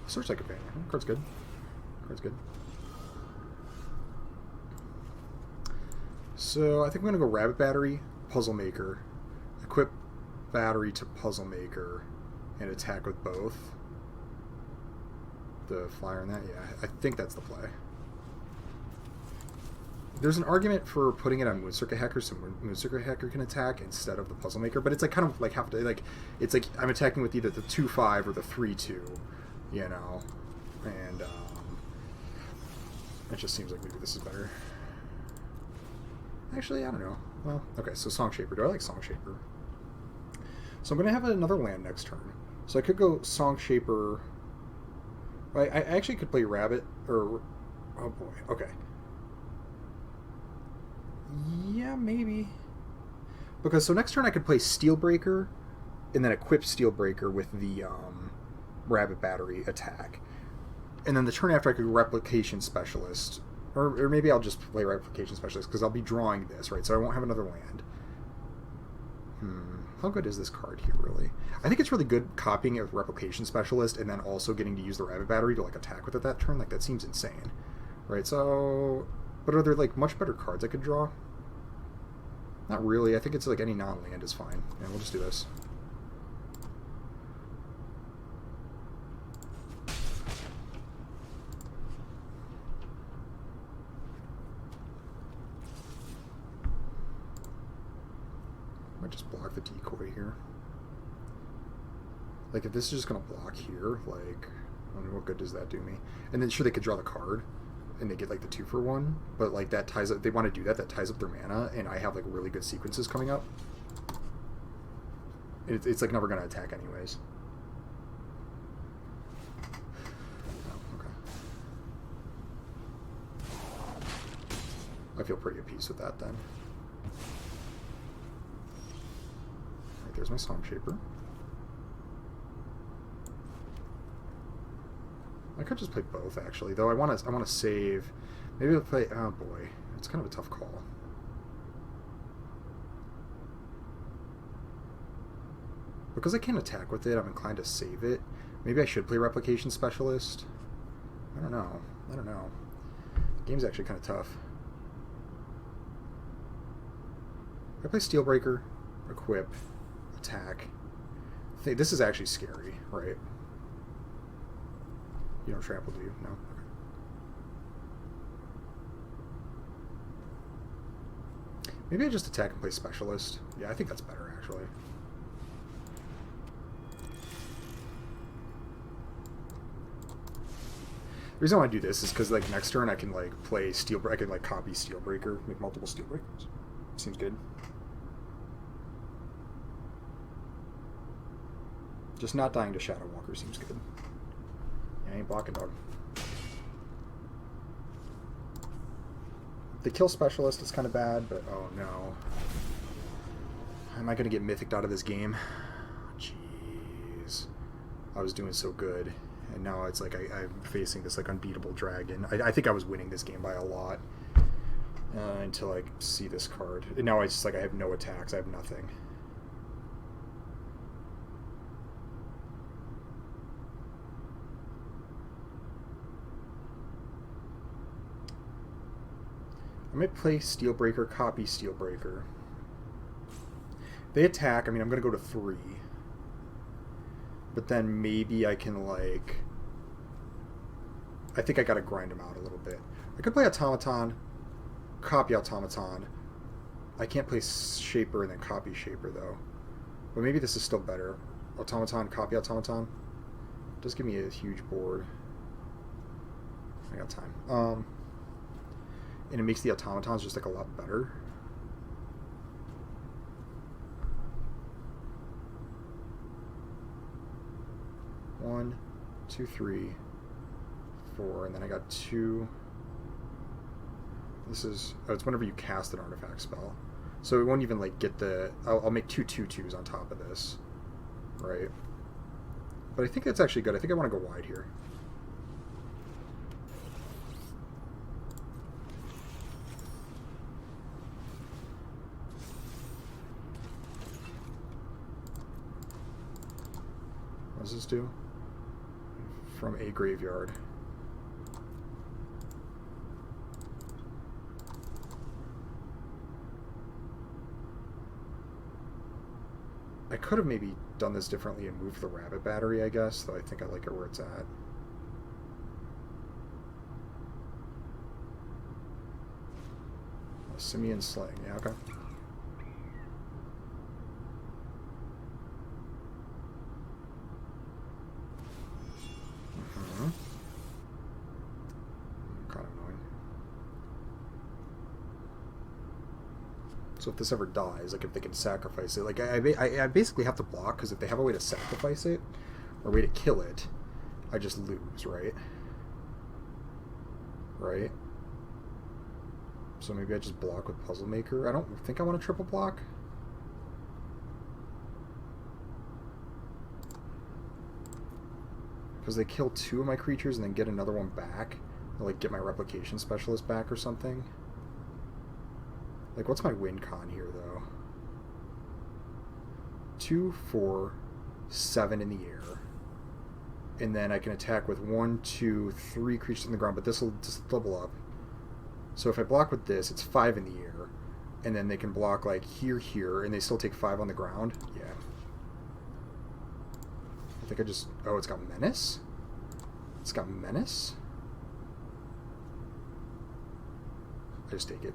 Search like a fan. Card's good. Card's good. So I think I'm gonna go Rabbit Battery, Puzzle Maker, equip Battery to Puzzle Maker, and attack with both. The flyer on that, yeah, I think that's the play. There's an argument for putting it on Moon Circuit Hacker, so Moon Circuit Hacker can attack instead of the Puzzle Maker, but it's like kind of like have to like it's like I'm attacking with either the 2/5 or the 3/2, you know, and it just seems like maybe this is better. Actually, I don't know. Well, okay, so Song Shaper. Do I like Song Shaper? So I'm gonna have another land next turn, so I could go Song Shaper. I actually could play Rabbit, or... Oh boy, okay. Yeah, maybe. Because, so next turn I could play Steelbreaker, and then equip Steelbreaker with the Rabbit Battery attack. And then the turn after I could Replication Specialist. Or maybe I'll just play Replication Specialist, because I'll be drawing this, right? So I won't have another land. How good is this card here, really? I think it's really good copying it with Replication Specialist and then also getting to use the Rabbit Battery to, like, attack with it that turn. Like, that seems insane. Right, so... But are there, like, much better cards I could draw? Not really. I think it's, like, any non-land is fine. And we'll just do this. I just block the Decoy here. Like, if this is just going to block here, like, I mean, what good does that do me? And then, sure, they could draw the card, and they get, like, the 2-for-1, but, like, that ties up, they want to do that, that ties up their mana, and I have, like, really good sequences coming up. It's like, never going to attack anyways. Oh, okay. I feel pretty at peace with that then. Alright, there's my Song Shaper. I could just play both, actually, though I want to save. Maybe I'll play. Oh boy, it's kind of a tough call. Because I can't attack with it, I'm inclined to save it. Maybe I should play Replication Specialist. I don't know. I don't know. The game's actually kind of tough. I play Steelbreaker, equip, attack. This is actually scary, right? You don't trample, do you? No? Okay. Maybe I just attack and play Specialist. Yeah, I think that's better, actually. The reason why I do this is because, like, next turn I can, like, play Steelbreaker. I can, like, copy Steelbreaker, make multiple Steelbreakers. Seems good. Just not dying to Shadow Walker seems good. I ain't blocking, dog. The kill Specialist is kind of bad, but oh no. Am I going to get mythicked out of this game? Jeez. I was doing so good, and now it's like I'm facing this like unbeatable dragon. I think I was winning this game by a lot until I see this card. And now I just like I have no attacks. I have nothing. I might play Steelbreaker, copy Steelbreaker. They attack. I mean, I'm going to go to 3. But then maybe I can, like... I think I got to grind them out a little bit. I could play Automaton, copy Automaton. I can't play Shaper and then copy Shaper, though. But maybe this is still better. Automaton, copy Automaton. Does give me a huge board. I got time. And it makes the automatons just like a lot better. One, two, three, 4, and then I got 2. This is it's whenever you cast an artifact spell, so it won't even like get the. I'll make 2 2/2s on top of this, right? But I think that's actually good. I think I want to go wide here. What does this do? From a graveyard. I could have maybe done this differently and moved the rabbit battery, I guess, though I think I like it where it's at. Simian Slaying, yeah, okay. Kind of annoying. So if this ever dies, like if they can sacrifice it, like I basically have to block, because if they have a way to sacrifice it, or a way to kill it, I just lose, right? Right? So maybe I just block with Puzzle Maker. I don't think I want to triple block. Because they kill 2 of my creatures and then get another one back. Or like get my Replication Specialist back or something. Like, what's my win con here, though? 2, 4, 7 in the air. And then I can attack with 1, 2, 3 creatures in the ground, but this will just double up. So if I block with this, it's 5 in the air. And then they can block, like, here, and they still take 5 on the ground. Yeah. I think I just... Oh, it's got Menace? It's got Menace? I just take it.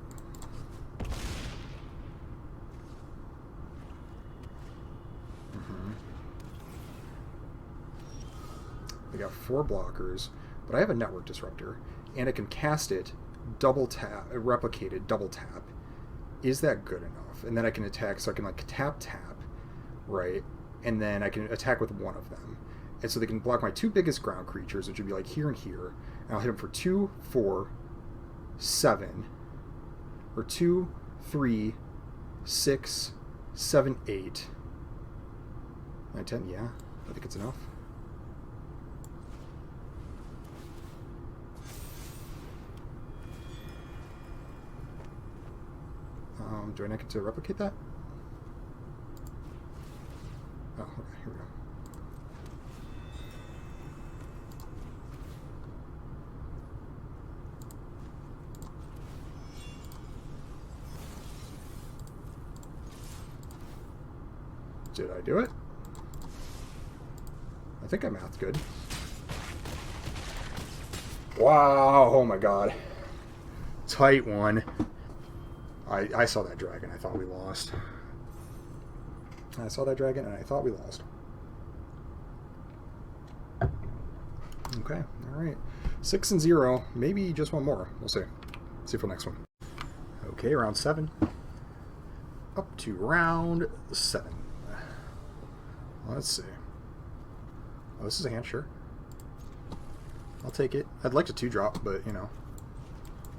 They got 4 blockers, but I have a Network Disruptor, and I can cast it, double tap, replicate it, double tap. Is that good enough? And then I can attack, so I can like tap, right? And then I can attack with 1 of them. And so they can block my 2 biggest ground creatures, which would be like here and here, and I'll hit them for 2, 4, 7, or 2, 3, 6, 7, 8, 9, 10. Yeah, I think it's enough. Do I not get to replicate that? Oh, okay, here we go. Did I do it? I think I mathed good. Wow, oh my god. Tight one. I saw that dragon, I thought we lost. I saw that dragon and I thought we lost. Okay, alright. 6 and 0, maybe just one more. We'll see. See for the next one. Okay, round 7. Up to round 7. Let's see. Oh, this is a hand, sure. I'll take it. I'd like to 2-drop, but, you know.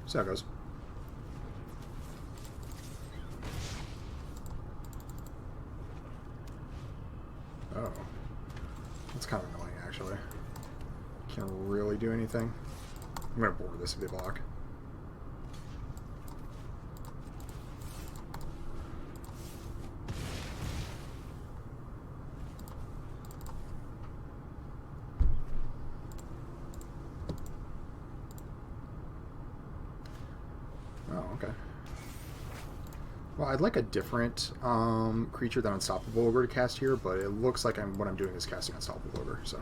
See how it goes. Oh. That's kind of annoying, actually. Can't really do anything. I'm going to board this if they block. Oh, okay. Well, I'd like a different creature than Unstoppable Ogre to cast here, but it looks like what I'm doing is casting Unstoppable Ogre, so...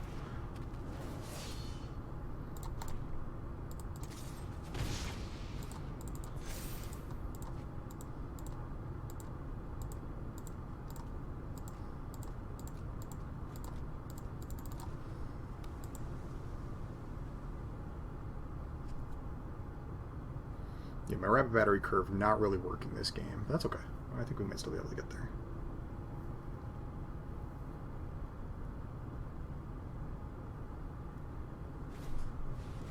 Yeah, my rapid battery curve not really working this game. But that's okay. I think we might still be able to get there.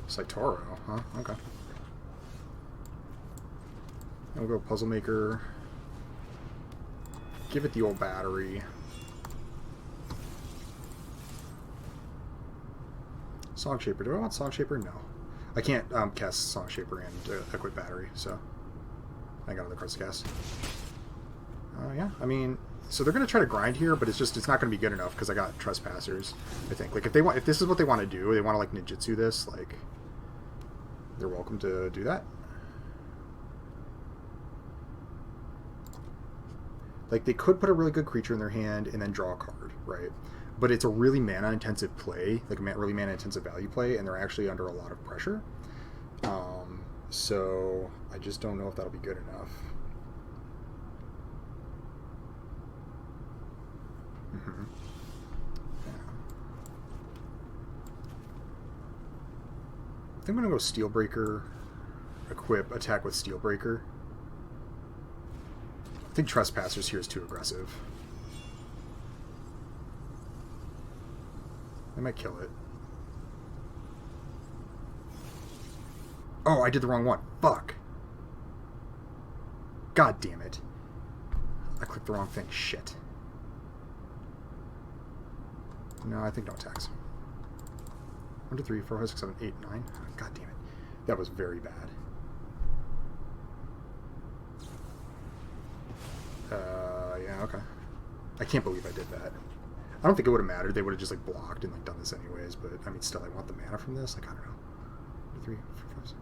Saitaro, huh? Okay. And we'll go Puzzle Maker. Give it the old battery. Song Shaper. Do I want Song Shaper? No. I can't cast Song Shaper and equip battery, so I got other cards to cast. Yeah, I mean, so they're going to try to grind here, but it's not going to be good enough because I got Trespassers, I think. Like, if this is what they want to do, they want to, like, ninjutsu this, like, they're welcome to do that. Like, they could put a really good creature in their hand and then draw a card, right? But it's a really mana-intensive play, like a really mana-intensive value play, and they're actually under a lot of pressure. So I just don't know if that'll be good enough. Mm-hmm. Yeah. I think I'm going to go Steelbreaker, equip, attack with Steelbreaker. I think Trespassers here is too aggressive. I might kill it. Oh, I did the wrong one. Fuck. God damn it. I clicked the wrong thing. Shit. No, I think no attacks. 1, 2, 3, 4, 5, 6, 7, 8, 9. God damn it. That was very bad. Yeah, okay. I can't believe I did that. I don't think it would have mattered. They would have just, like, blocked and, like, done this anyways, but, I mean, still, I want the mana from this. Like, I don't know. 1, 2, 3, 4, 5, 6.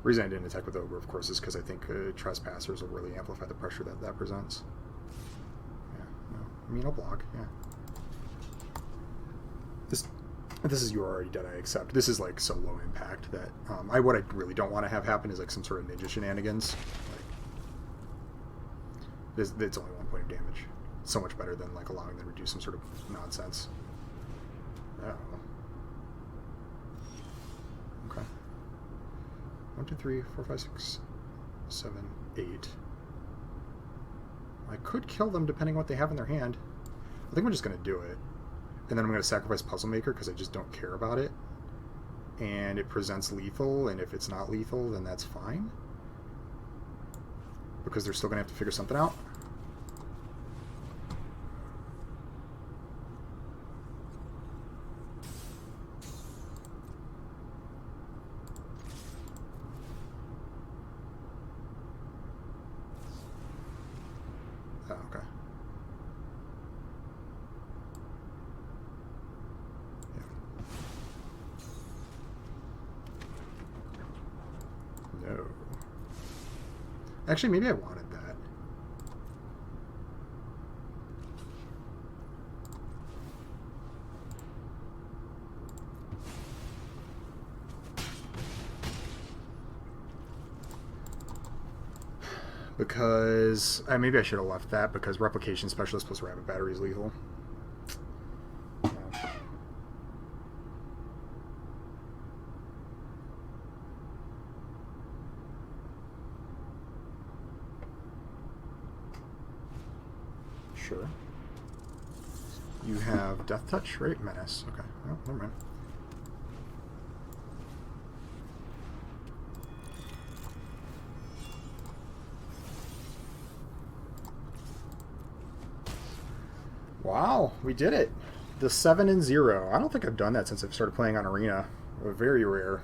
The reason I didn't attack with Ogre, of course, is because I think Trespassers will really amplify the pressure that presents. Yeah, no. I mean, I'll block, yeah. This is You Are Already Dead, I accept. This is, like, so low impact that what I really don't want to have happen is, like, some sort of ninja shenanigans. Like, it's only 1 point of damage. It's so much better than, like, allowing them to do some sort of nonsense. Oh. Okay. 1, 2, 3, 4, 5, 6, 7, 8. I could kill them depending on what they have in their hand. I think I'm just going to do it. And then I'm going to sacrifice Puzzle Maker because I just don't care about it. And it presents lethal, and if it's not lethal, then that's fine. Because they're still going to have to figure something out. Oh, okay. Yeah. No. Actually, maybe I wanted that. Because maybe I should have left that because Replication Specialist plus Rabbit Battery is lethal. Sure. You have Death Touch, right? Menace. Okay. Oh, never mind. Wow, we did it. The 7 and 0. I don't think I've done that since I've started playing on Arena. Very rare.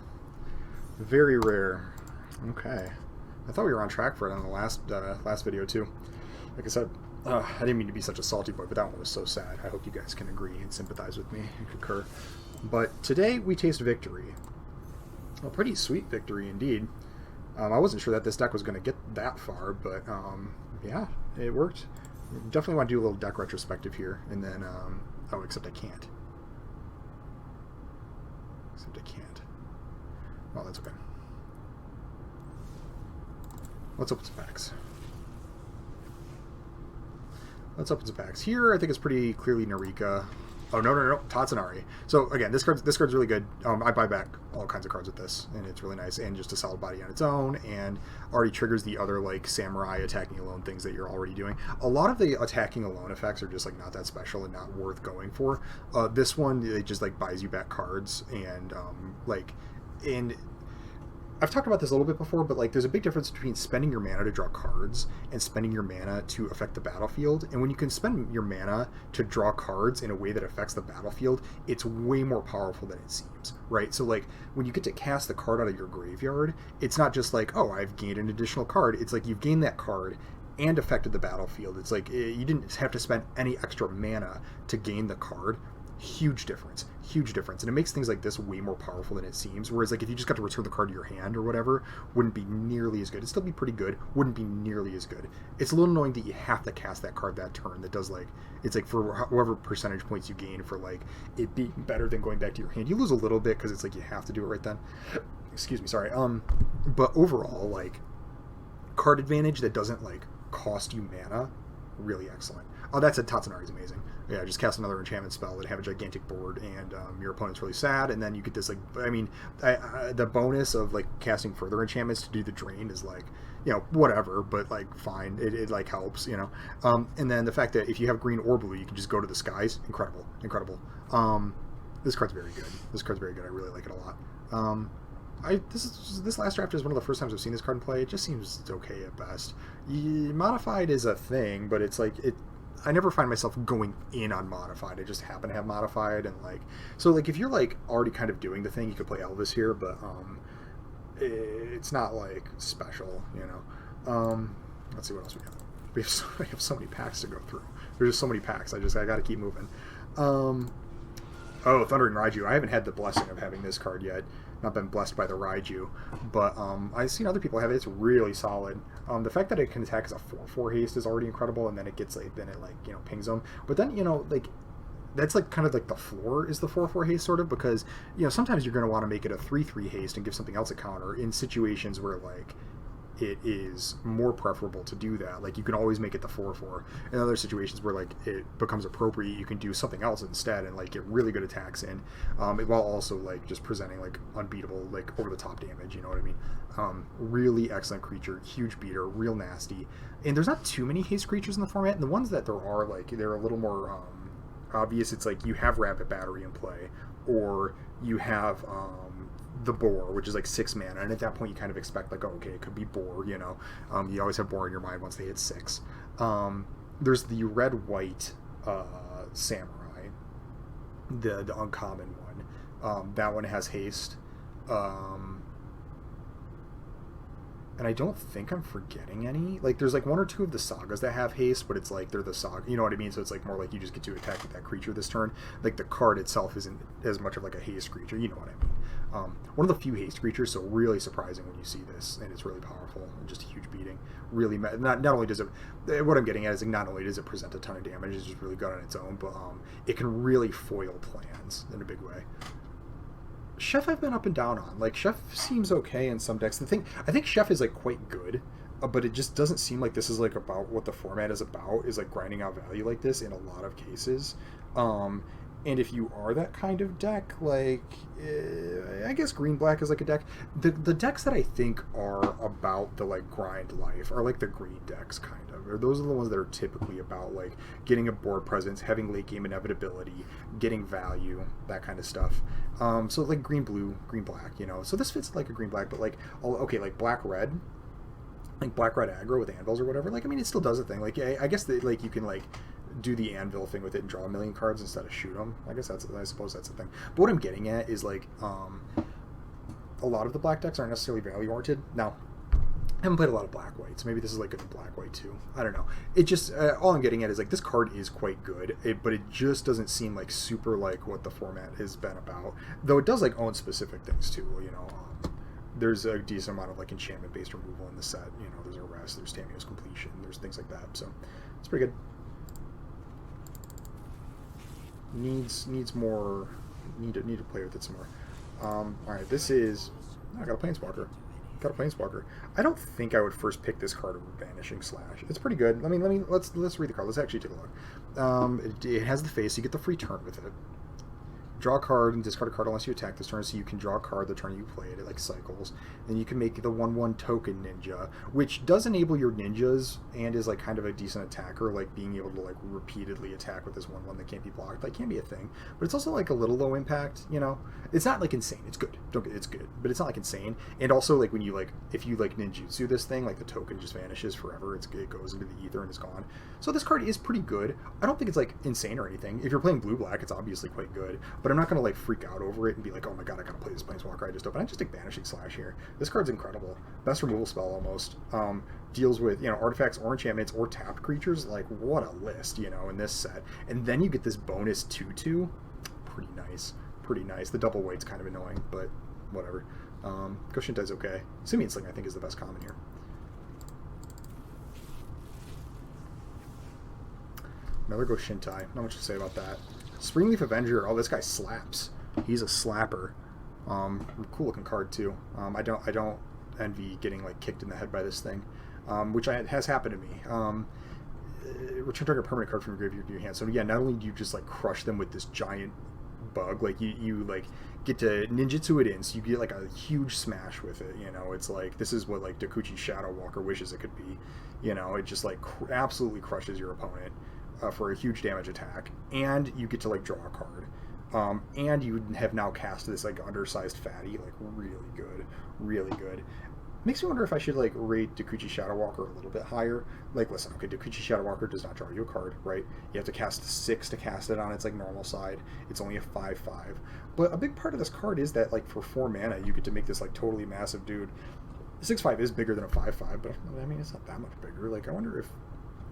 Very rare. Okay. I thought we were on track for it on the last video too. Like I said, I didn't mean to be such a salty boy, but that one was so sad. I hope you guys can agree and sympathize with me and concur. But today we taste victory. A pretty sweet victory indeed. I wasn't sure that this deck was going to get that far, but yeah, it worked. Definitely want to do a little deck retrospective here, and then, oh, except I can't. Except I can't. Well, that's okay. Let's open some packs. Let's open some packs. Here, I think it's pretty clearly Narika. Oh, no, Tatsunari. So, again, this card's really good. I buy back all kinds of cards with this, and it's really nice, and just a solid body on its own, and already triggers the other, like, Samurai attacking alone things that you're already doing. A lot of the attacking alone effects are just, like, not that special and not worth going for. This one, it just, like, buys you back cards, and, and I've talked about this a little bit before, but like there's a big difference between spending your mana to draw cards and spending your mana to affect the battlefield. And when you can spend your mana to draw cards in a way that affects the battlefield, it's way more powerful than it seems, right? So like when you get to cast the card out of your graveyard, it's not just like, oh, I've gained an additional card. It's like you've gained that card and affected the battlefield. It's like you didn't have to spend any extra mana to gain the card. Huge difference, and it makes things like this way more powerful than it seems. Whereas like if you just got to return the card to your hand or whatever, wouldn't be nearly as good. It'd still be pretty good, wouldn't be nearly as good. It's a little annoying that you have to cast that card that turn. That does like, it's like for however percentage points you gain for like it being better than going back to your hand. You lose a little bit because it's like you have to do it right then. Excuse me, sorry. But overall, like card advantage that doesn't like cost you mana, really excellent. Oh, that's it. Tatsunari is amazing. Yeah, just cast another enchantment spell that have a gigantic board, and your opponent's really sad, and then you get this, like, I mean, the bonus of, like, casting further enchantments to do the drain is, like, you know, whatever, but, like, fine. It like, helps, you know. And then the fact that if you have green or blue, you can just go to the skies. Incredible. This card's very good. I really like it a lot. This last draft is one of the first times I've seen this card in play. It just seems okay at best. Modified is a thing, but it's like I never find myself going in on modified. I just happen to have modified, and like so like if you're like already kind of doing the thing, you could play Elvis here, but it's not like special, you know. Let's see what else we got. We have so many packs to go through. There's just so many packs. I got to keep moving. Oh, Thundering Raiju. I haven't had the blessing of having this card yet. Not been blessed by the Raiju, but I've seen other people have it. It's really solid. The fact that it can attack as a 4/4 haste is already incredible, and then it gets like you know pings them. But then you know like that's like kind of like the floor is the 4/4 haste sort of, because you know sometimes you're going to want to make it a 3/3 haste and give something else a counter in situations where like it is more preferable to do that. Like, you can always make it the 4/4. In other situations where like it becomes appropriate, you can do something else instead and like get really good attacks in, while also like just presenting like unbeatable, like over the top damage. You know what I mean? Really excellent creature, huge beater, real nasty. And there's not too many haste creatures in the format, and the ones that there are, like, they're a little more obvious. It's like you have Rapid Battery in play, or you have the Boar, which is like 6 mana, and at that point you kind of expect like, oh, okay, it could be Boar, you know. You always have Boar in your mind once they hit 6. There's the red-white Samurai, the uncommon one. That one has haste. And I don't think I'm forgetting any. Like, there's like 1 or 2 of the sagas that have haste, but it's like they're the saga, you know what I mean? So it's like more like you just get to attack with that creature this turn. Like, the card itself isn't as much of like a haste creature, you know what I mean? One of the few haste creatures, so really surprising when you see this, and it's really powerful and just a huge beating. Really, not only does it, what I'm getting at is like, not only does it present a ton of damage, it's just really good on its own, but it can really foil plans in a big way. Chef I've been up and down on. Like, Chef seems okay in some decks. I think Chef is like quite good, but it just doesn't seem like this is like about what the format is about, is like grinding out value like this in a lot of cases. And if you are that kind of deck, like, I guess green-black is like a deck. The decks that I think are about the like grind life are like the green decks, kind of. Or those are the ones that are typically about like getting a board presence, having late game inevitability, getting value, that kind of stuff. So like green-blue, green-black, you know. So this fits like a green-black, but like, okay, like black-red, like black-red aggro with anvils or whatever. Like, I mean, it still does a thing. Like, I guess that like you can like do the anvil thing with it and draw a million cards instead of shoot them. I suppose that's the thing. But what I'm getting at is like a lot of the black decks aren't necessarily value oriented. Now, I haven't played a lot of black white, so maybe this is like good in black white too. I don't know. It just all I'm getting at is like this card is quite good, but it just doesn't seem like super like what the format has been about. Though it does like own specific things too. You know, there's a decent amount of like enchantment based removal in the set. You know, there's arrest, there's Tamiyo's completion, there's things like that. So it's pretty good. Needs more. Need to play with it some more. All right, this is. I got a planeswalker. I don't think I would first pick this card over Vanishing Slash. It's pretty good. Let's read the card. Let's actually take a look. It has the face. You get the free turn with it. Draw a card and discard a card unless you attack this turn, so you can draw a card the turn you play it. It like cycles. And you can make the 1/1 token ninja, which does enable your ninjas and is like kind of a decent attacker, like being able to like repeatedly attack with this 1/1 that can't be blocked. That can be a thing, but it's also like a little low impact. You know, it's not like insane. It's good. It's good, but it's not like insane. And also like when you like if you like ninjutsu this thing, like the token just vanishes forever. It goes into the ether and is gone. So this card is pretty good. I don't think it's like insane or anything. If you're playing blue black, it's obviously quite good, but I'm not gonna like freak out over it and be like, oh my god, I gotta play this planeswalker I just opened. I just take Vanishing Slash here. This card's incredible. Best removal spell almost. Deals with, you know, artifacts or enchantments or tapped creatures. Like, what a list, you know, in this set. And then you get this bonus 2/2. Pretty nice. The double weight's kind of annoying, but whatever. Goshintai's okay. Simian Sling I think is the best common here. Another Goshintai. Not much to say about that. Springleaf Avenger. Oh, this guy slaps. He's a slapper. Cool looking card too. I don't envy getting like kicked in the head by this thing, which has happened to me. Return target permanent card from your graveyard to your hand. So yeah, not only do you just like crush them with this giant bug, like you like get to ninjutsu it in, so you get like a huge smash with it. You know, it's like this is what like Dokuchi Shadow Walker wishes it could be. You know, it just like absolutely crushes your opponent. For a huge damage attack, and you get to like draw a card, and you have now cast this like undersized fatty, like really good. Makes me wonder if I should like rate Dokuchi Shadow Walker a little bit higher. Like, listen, okay, Dokuchi Shadow Walker does not draw you a card, right? You have to cast 6 to cast it on its like normal side. It's only a 5/5, but a big part of this card is that like for 4 mana you get to make this like totally massive dude. 6/5 is bigger than a 5/5, but I mean it's not that much bigger. Like, I wonder if.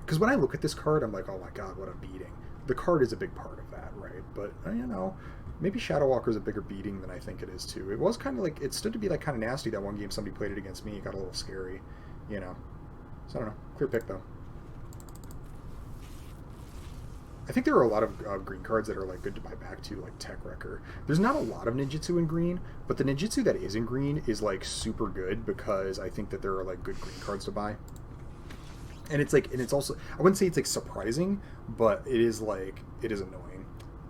Because when I look at this card, I'm like, oh my god, what a beating. The card is a big part of that, right? But, you know, maybe Shadow Walker is a bigger beating than I think it is, too. It was kind of like, it stood to be like kind of nasty that one game somebody played it against me. It got a little scary, you know. So I don't know. Clear pick, though. I think there are a lot of green cards that are like good to buy back to, like Tech Wrecker. There's not a lot of ninjutsu in green, but the ninjutsu that is in green is like super good because I think that there are like good green cards to buy. And it's like, and it's also, I wouldn't say it's like surprising, but it is like, it is annoying.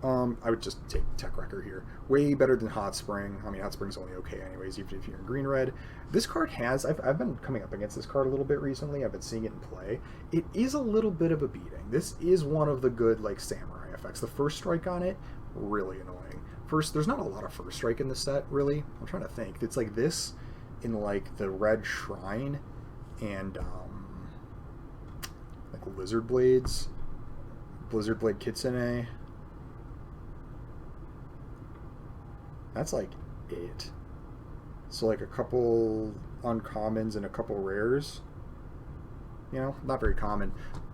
I would just take Tech Wrecker here. Way better than Hot Spring. I mean, Hot Spring's only okay anyways, even if you're in green-red. This card has, I've been coming up against this card a little bit recently. I've been seeing it in play. It is a little bit of a beating. This is one of the good, like, samurai effects. The first strike on it, really annoying. First, there's not a lot of first strike in the set, really. I'm trying to think. It's like this in, like, the red shrine and, like, Lizard Blades. Blizzard Blade Kitsune. That's like it. So like a couple uncommons and a couple rares. You know, not very common.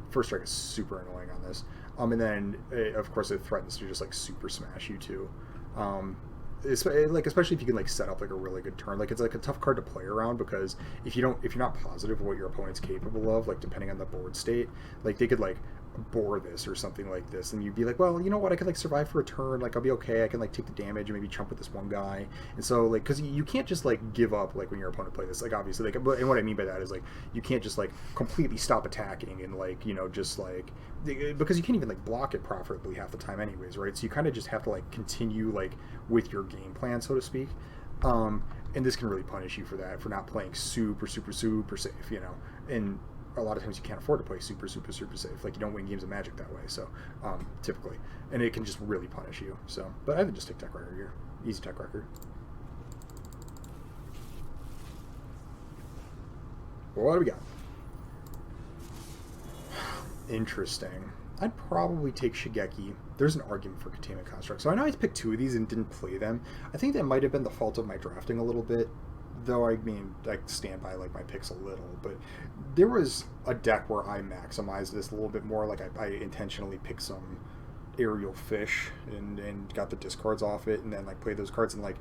First strike is super annoying on this. And then of course it threatens to just like super smash you too. It's like, especially if you can like set up like a really good turn. Like it's like a tough card to play around because if you're not positive of what your opponent's capable of, like depending on the board state, like they could like bore this or something like this, and you'd be like, well, you know what, I could like survive for a turn, like I'll be okay, I can like take the damage and maybe chump with this one guy. And so like, because you can't just like give up like when your opponent play this, like obviously, like, and what I mean by that is like you can't just like completely stop attacking and like, you know, just like, because you can't even like block it profitably half the time anyways, right? So you kind of just have to like continue like with your game plan, so to speak. And this can really punish you for that, for not playing super safe, you know. And a lot of times you can't afford to play super safe. Like you don't win games of Magic that way. So typically, and it can just really punish you. So, but I would just take Tech Wrecker here. Easy Tech Wrecker. Well, what do we got? Interesting. I'd probably take Shigeki. There's an argument for Containment Construct. So I know I picked two of these and didn't play them. I think that might have been the fault of my drafting a little bit. Though, I mean, I stand by like my picks a little, but there was a deck where I maximized this a little bit more. Like I intentionally picked some aerial fish and got the discards off it, and then like played those cards and like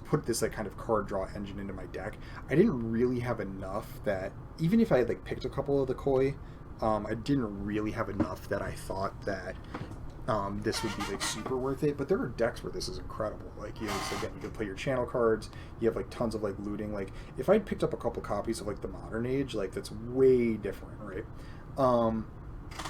put this like kind of card draw engine into my deck. I didn't really have enough that even if I had like picked a couple of the koi, I didn't really have enough that I thought that this would be like super worth it. But there are decks where this is incredible. Like, you know, so again, you can play your channel cards, you have like tons of like looting. Like if I'd picked up a couple copies of like the Modern Age, like that's way different, right?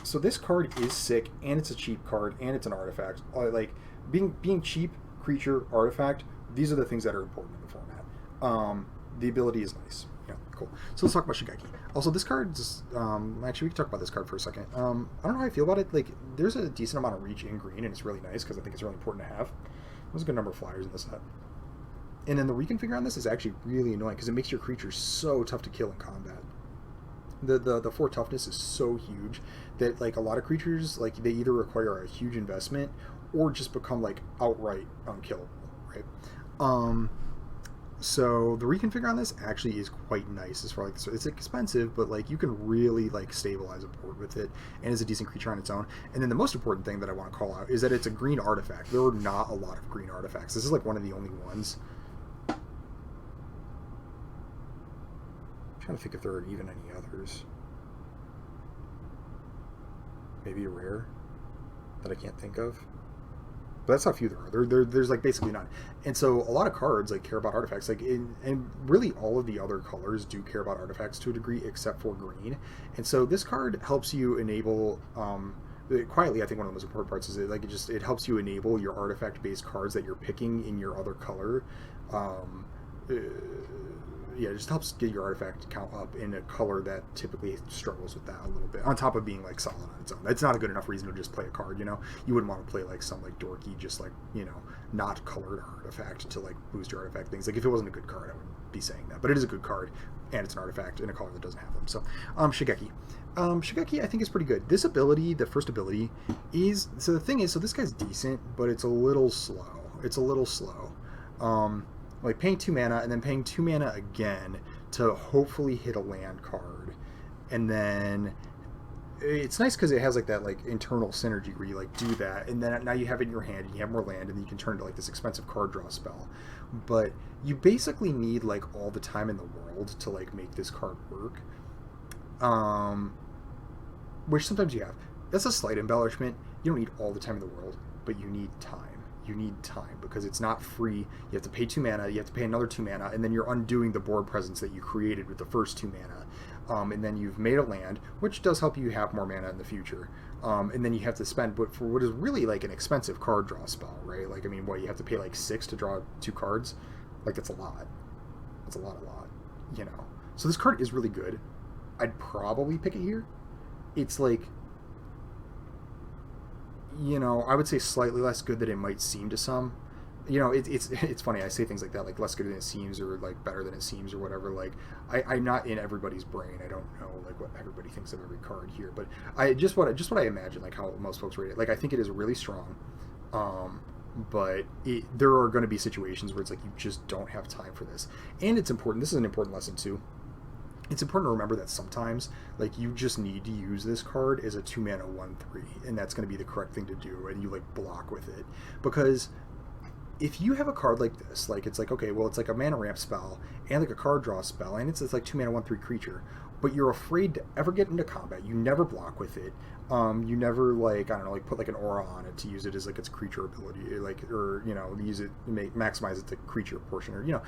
So this card is sick, and it's a cheap card, and it's an artifact. Like being cheap, creature, artifact, these are the things that are important in the format. The ability is nice. Yeah, cool. So let's talk about Shigeki. Also, this card's actually we can talk about this card for a second. I don't know how I feel about it. Like, there's a decent amount of reach in green, and it's really nice because I think it's really important to have. There's a good number of flyers in this set. And then the reconfigure on this is actually really annoying because it makes your creatures so tough to kill in combat. The 4 toughness is so huge that like a lot of creatures, like they either require a huge investment or just become like outright unkillable, right? So the reconfigure on this actually is quite nice as far like, so it's expensive, but like you can really like stabilize a board with it, and is a decent creature on its own. And then the most important thing that I want to call out is that it's a green artifact. There are not a lot of green artifacts. This is like one of the only ones. I'm trying to think if there are even any others. Maybe a rare that I can't think of. But that's how few there are. There's like basically none. And so a lot of cards like care about artifacts, like and really all of the other colors do care about artifacts to a degree, except for green. And so this card helps you enable quietly. I think one of the most important parts is it helps you enable your artifact based cards that you're picking in your other color. Yeah, it just helps get your artifact count up in a color that typically struggles with that a little bit, on top of being like solid on its own. It's not a good enough reason to just play a card, you know? You wouldn't want to play like some like dorky, just like, you know, not colored artifact to like boost your artifact things. Like if it wasn't a good card, I wouldn't be saying that. But it is a good card, and it's an artifact in a color that doesn't have them. So, Shigeki. Shigeki I think is pretty good. This ability, the first ability, is, so the thing is, so this guy's decent, but it's a little slow. It's a little slow. Like paying 2 mana and then paying 2 mana again to hopefully hit a land card. And then it's nice because it has like that like internal synergy where you like do that, and then now you have it in your hand and you have more land, and then you can turn to like this expensive card draw spell. But you basically need like all the time in the world to like make this card work. Which sometimes you have. That's a slight embellishment. You don't need all the time in the world, but you need time. You need time because it's not free. You have to pay 2 mana, you have to pay another 2 mana, and then you're undoing the board presence that you created with the first 2 mana. And then you've made a land, which does help you have more mana in the future. And then you have to spend, but for what is really like an expensive card draw spell, right? Like, I mean, what, you have to pay like 6 to draw 2 cards? Like, it's a lot. It's a lot, you know. So this card is really good. I'd probably pick it here. It's like, you know, I would say slightly less good than it might seem to some. You know, it's funny, I say things like that, like less good than it seems, or like better than it seems, or whatever. Like, I'm not in everybody's brain. I don't know like what everybody thinks of every card here, but what I imagine, like how most folks rate it. Like, I think it is really strong, but there are going to be situations where it's like you just don't have time for this, and it's important. This is an important lesson too. It's important to remember that sometimes, like, you just need to use this card as a 2 mana 1/3, and that's going to be the correct thing to do, and you like block with it, because if you have a card like this, like, it's like, okay, well, it's like a mana ramp spell and like a card draw spell, and it's like 2 mana 1/3 creature, but you're afraid to ever get into combat. You never block with it. You never, like, I don't know, like put like an aura on it to use it as like its creature ability, like, or, you know, use it, maximize it to creature portion, or, you know,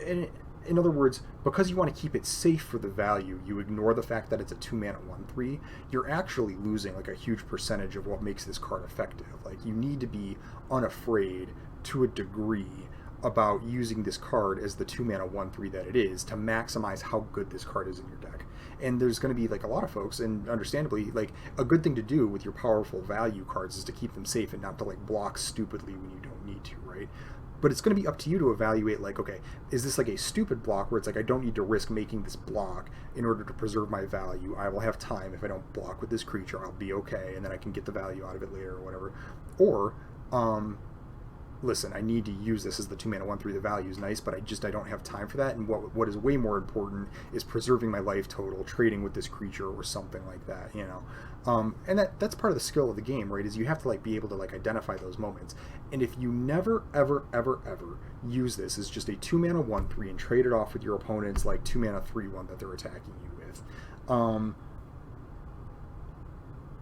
and in other words, because you want to keep it safe for the value, you ignore the fact that it's a 2 mana 1/3. You're actually losing like a huge percentage of what makes this card effective. Like, you need to be unafraid to a degree about using this card as the 2 mana 1/3 that it is to maximize how good this card is in your deck. And there's going to be like a lot of folks, and understandably, like, a good thing to do with your powerful value cards is to keep them safe and not to like block stupidly when you don't need to, right? But it's going to be up to you to evaluate, like, okay, is this like a stupid block where it's like I don't need to risk making this block in order to preserve my value. I will have time. If I don't block with this creature, I'll be okay, and then I can get the value out of it later or whatever. Or, listen, I need to use this as the 2 mana 1/3. The value is nice, but I don't have time for that. And what is way more important is preserving my life total, trading with this creature or something like that, you know. And that's part of the skill of the game, right? Is you have to like be able to like identify those moments. And if you never ever use this as just a 2 mana 1/3 and trade it off with your opponent's like 2 mana 3/1 that they're attacking you with,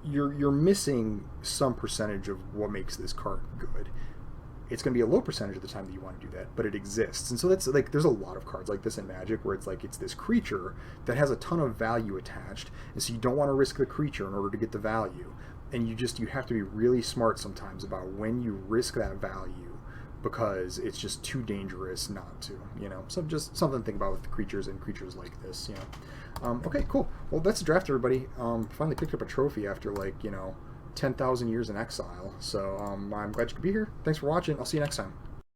you're missing some percentage of what makes this card good. It's going to be a low percentage of the time that you want to do that, but it exists. And so that's like, there's a lot of cards like this in Magic where it's like, it's this creature that has a ton of value attached, and so you don't want to risk the creature in order to get the value. And you have to be really smart sometimes about when you risk that value, because it's just too dangerous not to, you know. So just something to think about with creatures and creatures like this, you know. Okay, cool. Well, that's the draft, everybody. Finally picked up a trophy after, like, you know, 10,000 years in exile. So I'm glad you could be here. Thanks for watching. I'll see you next time.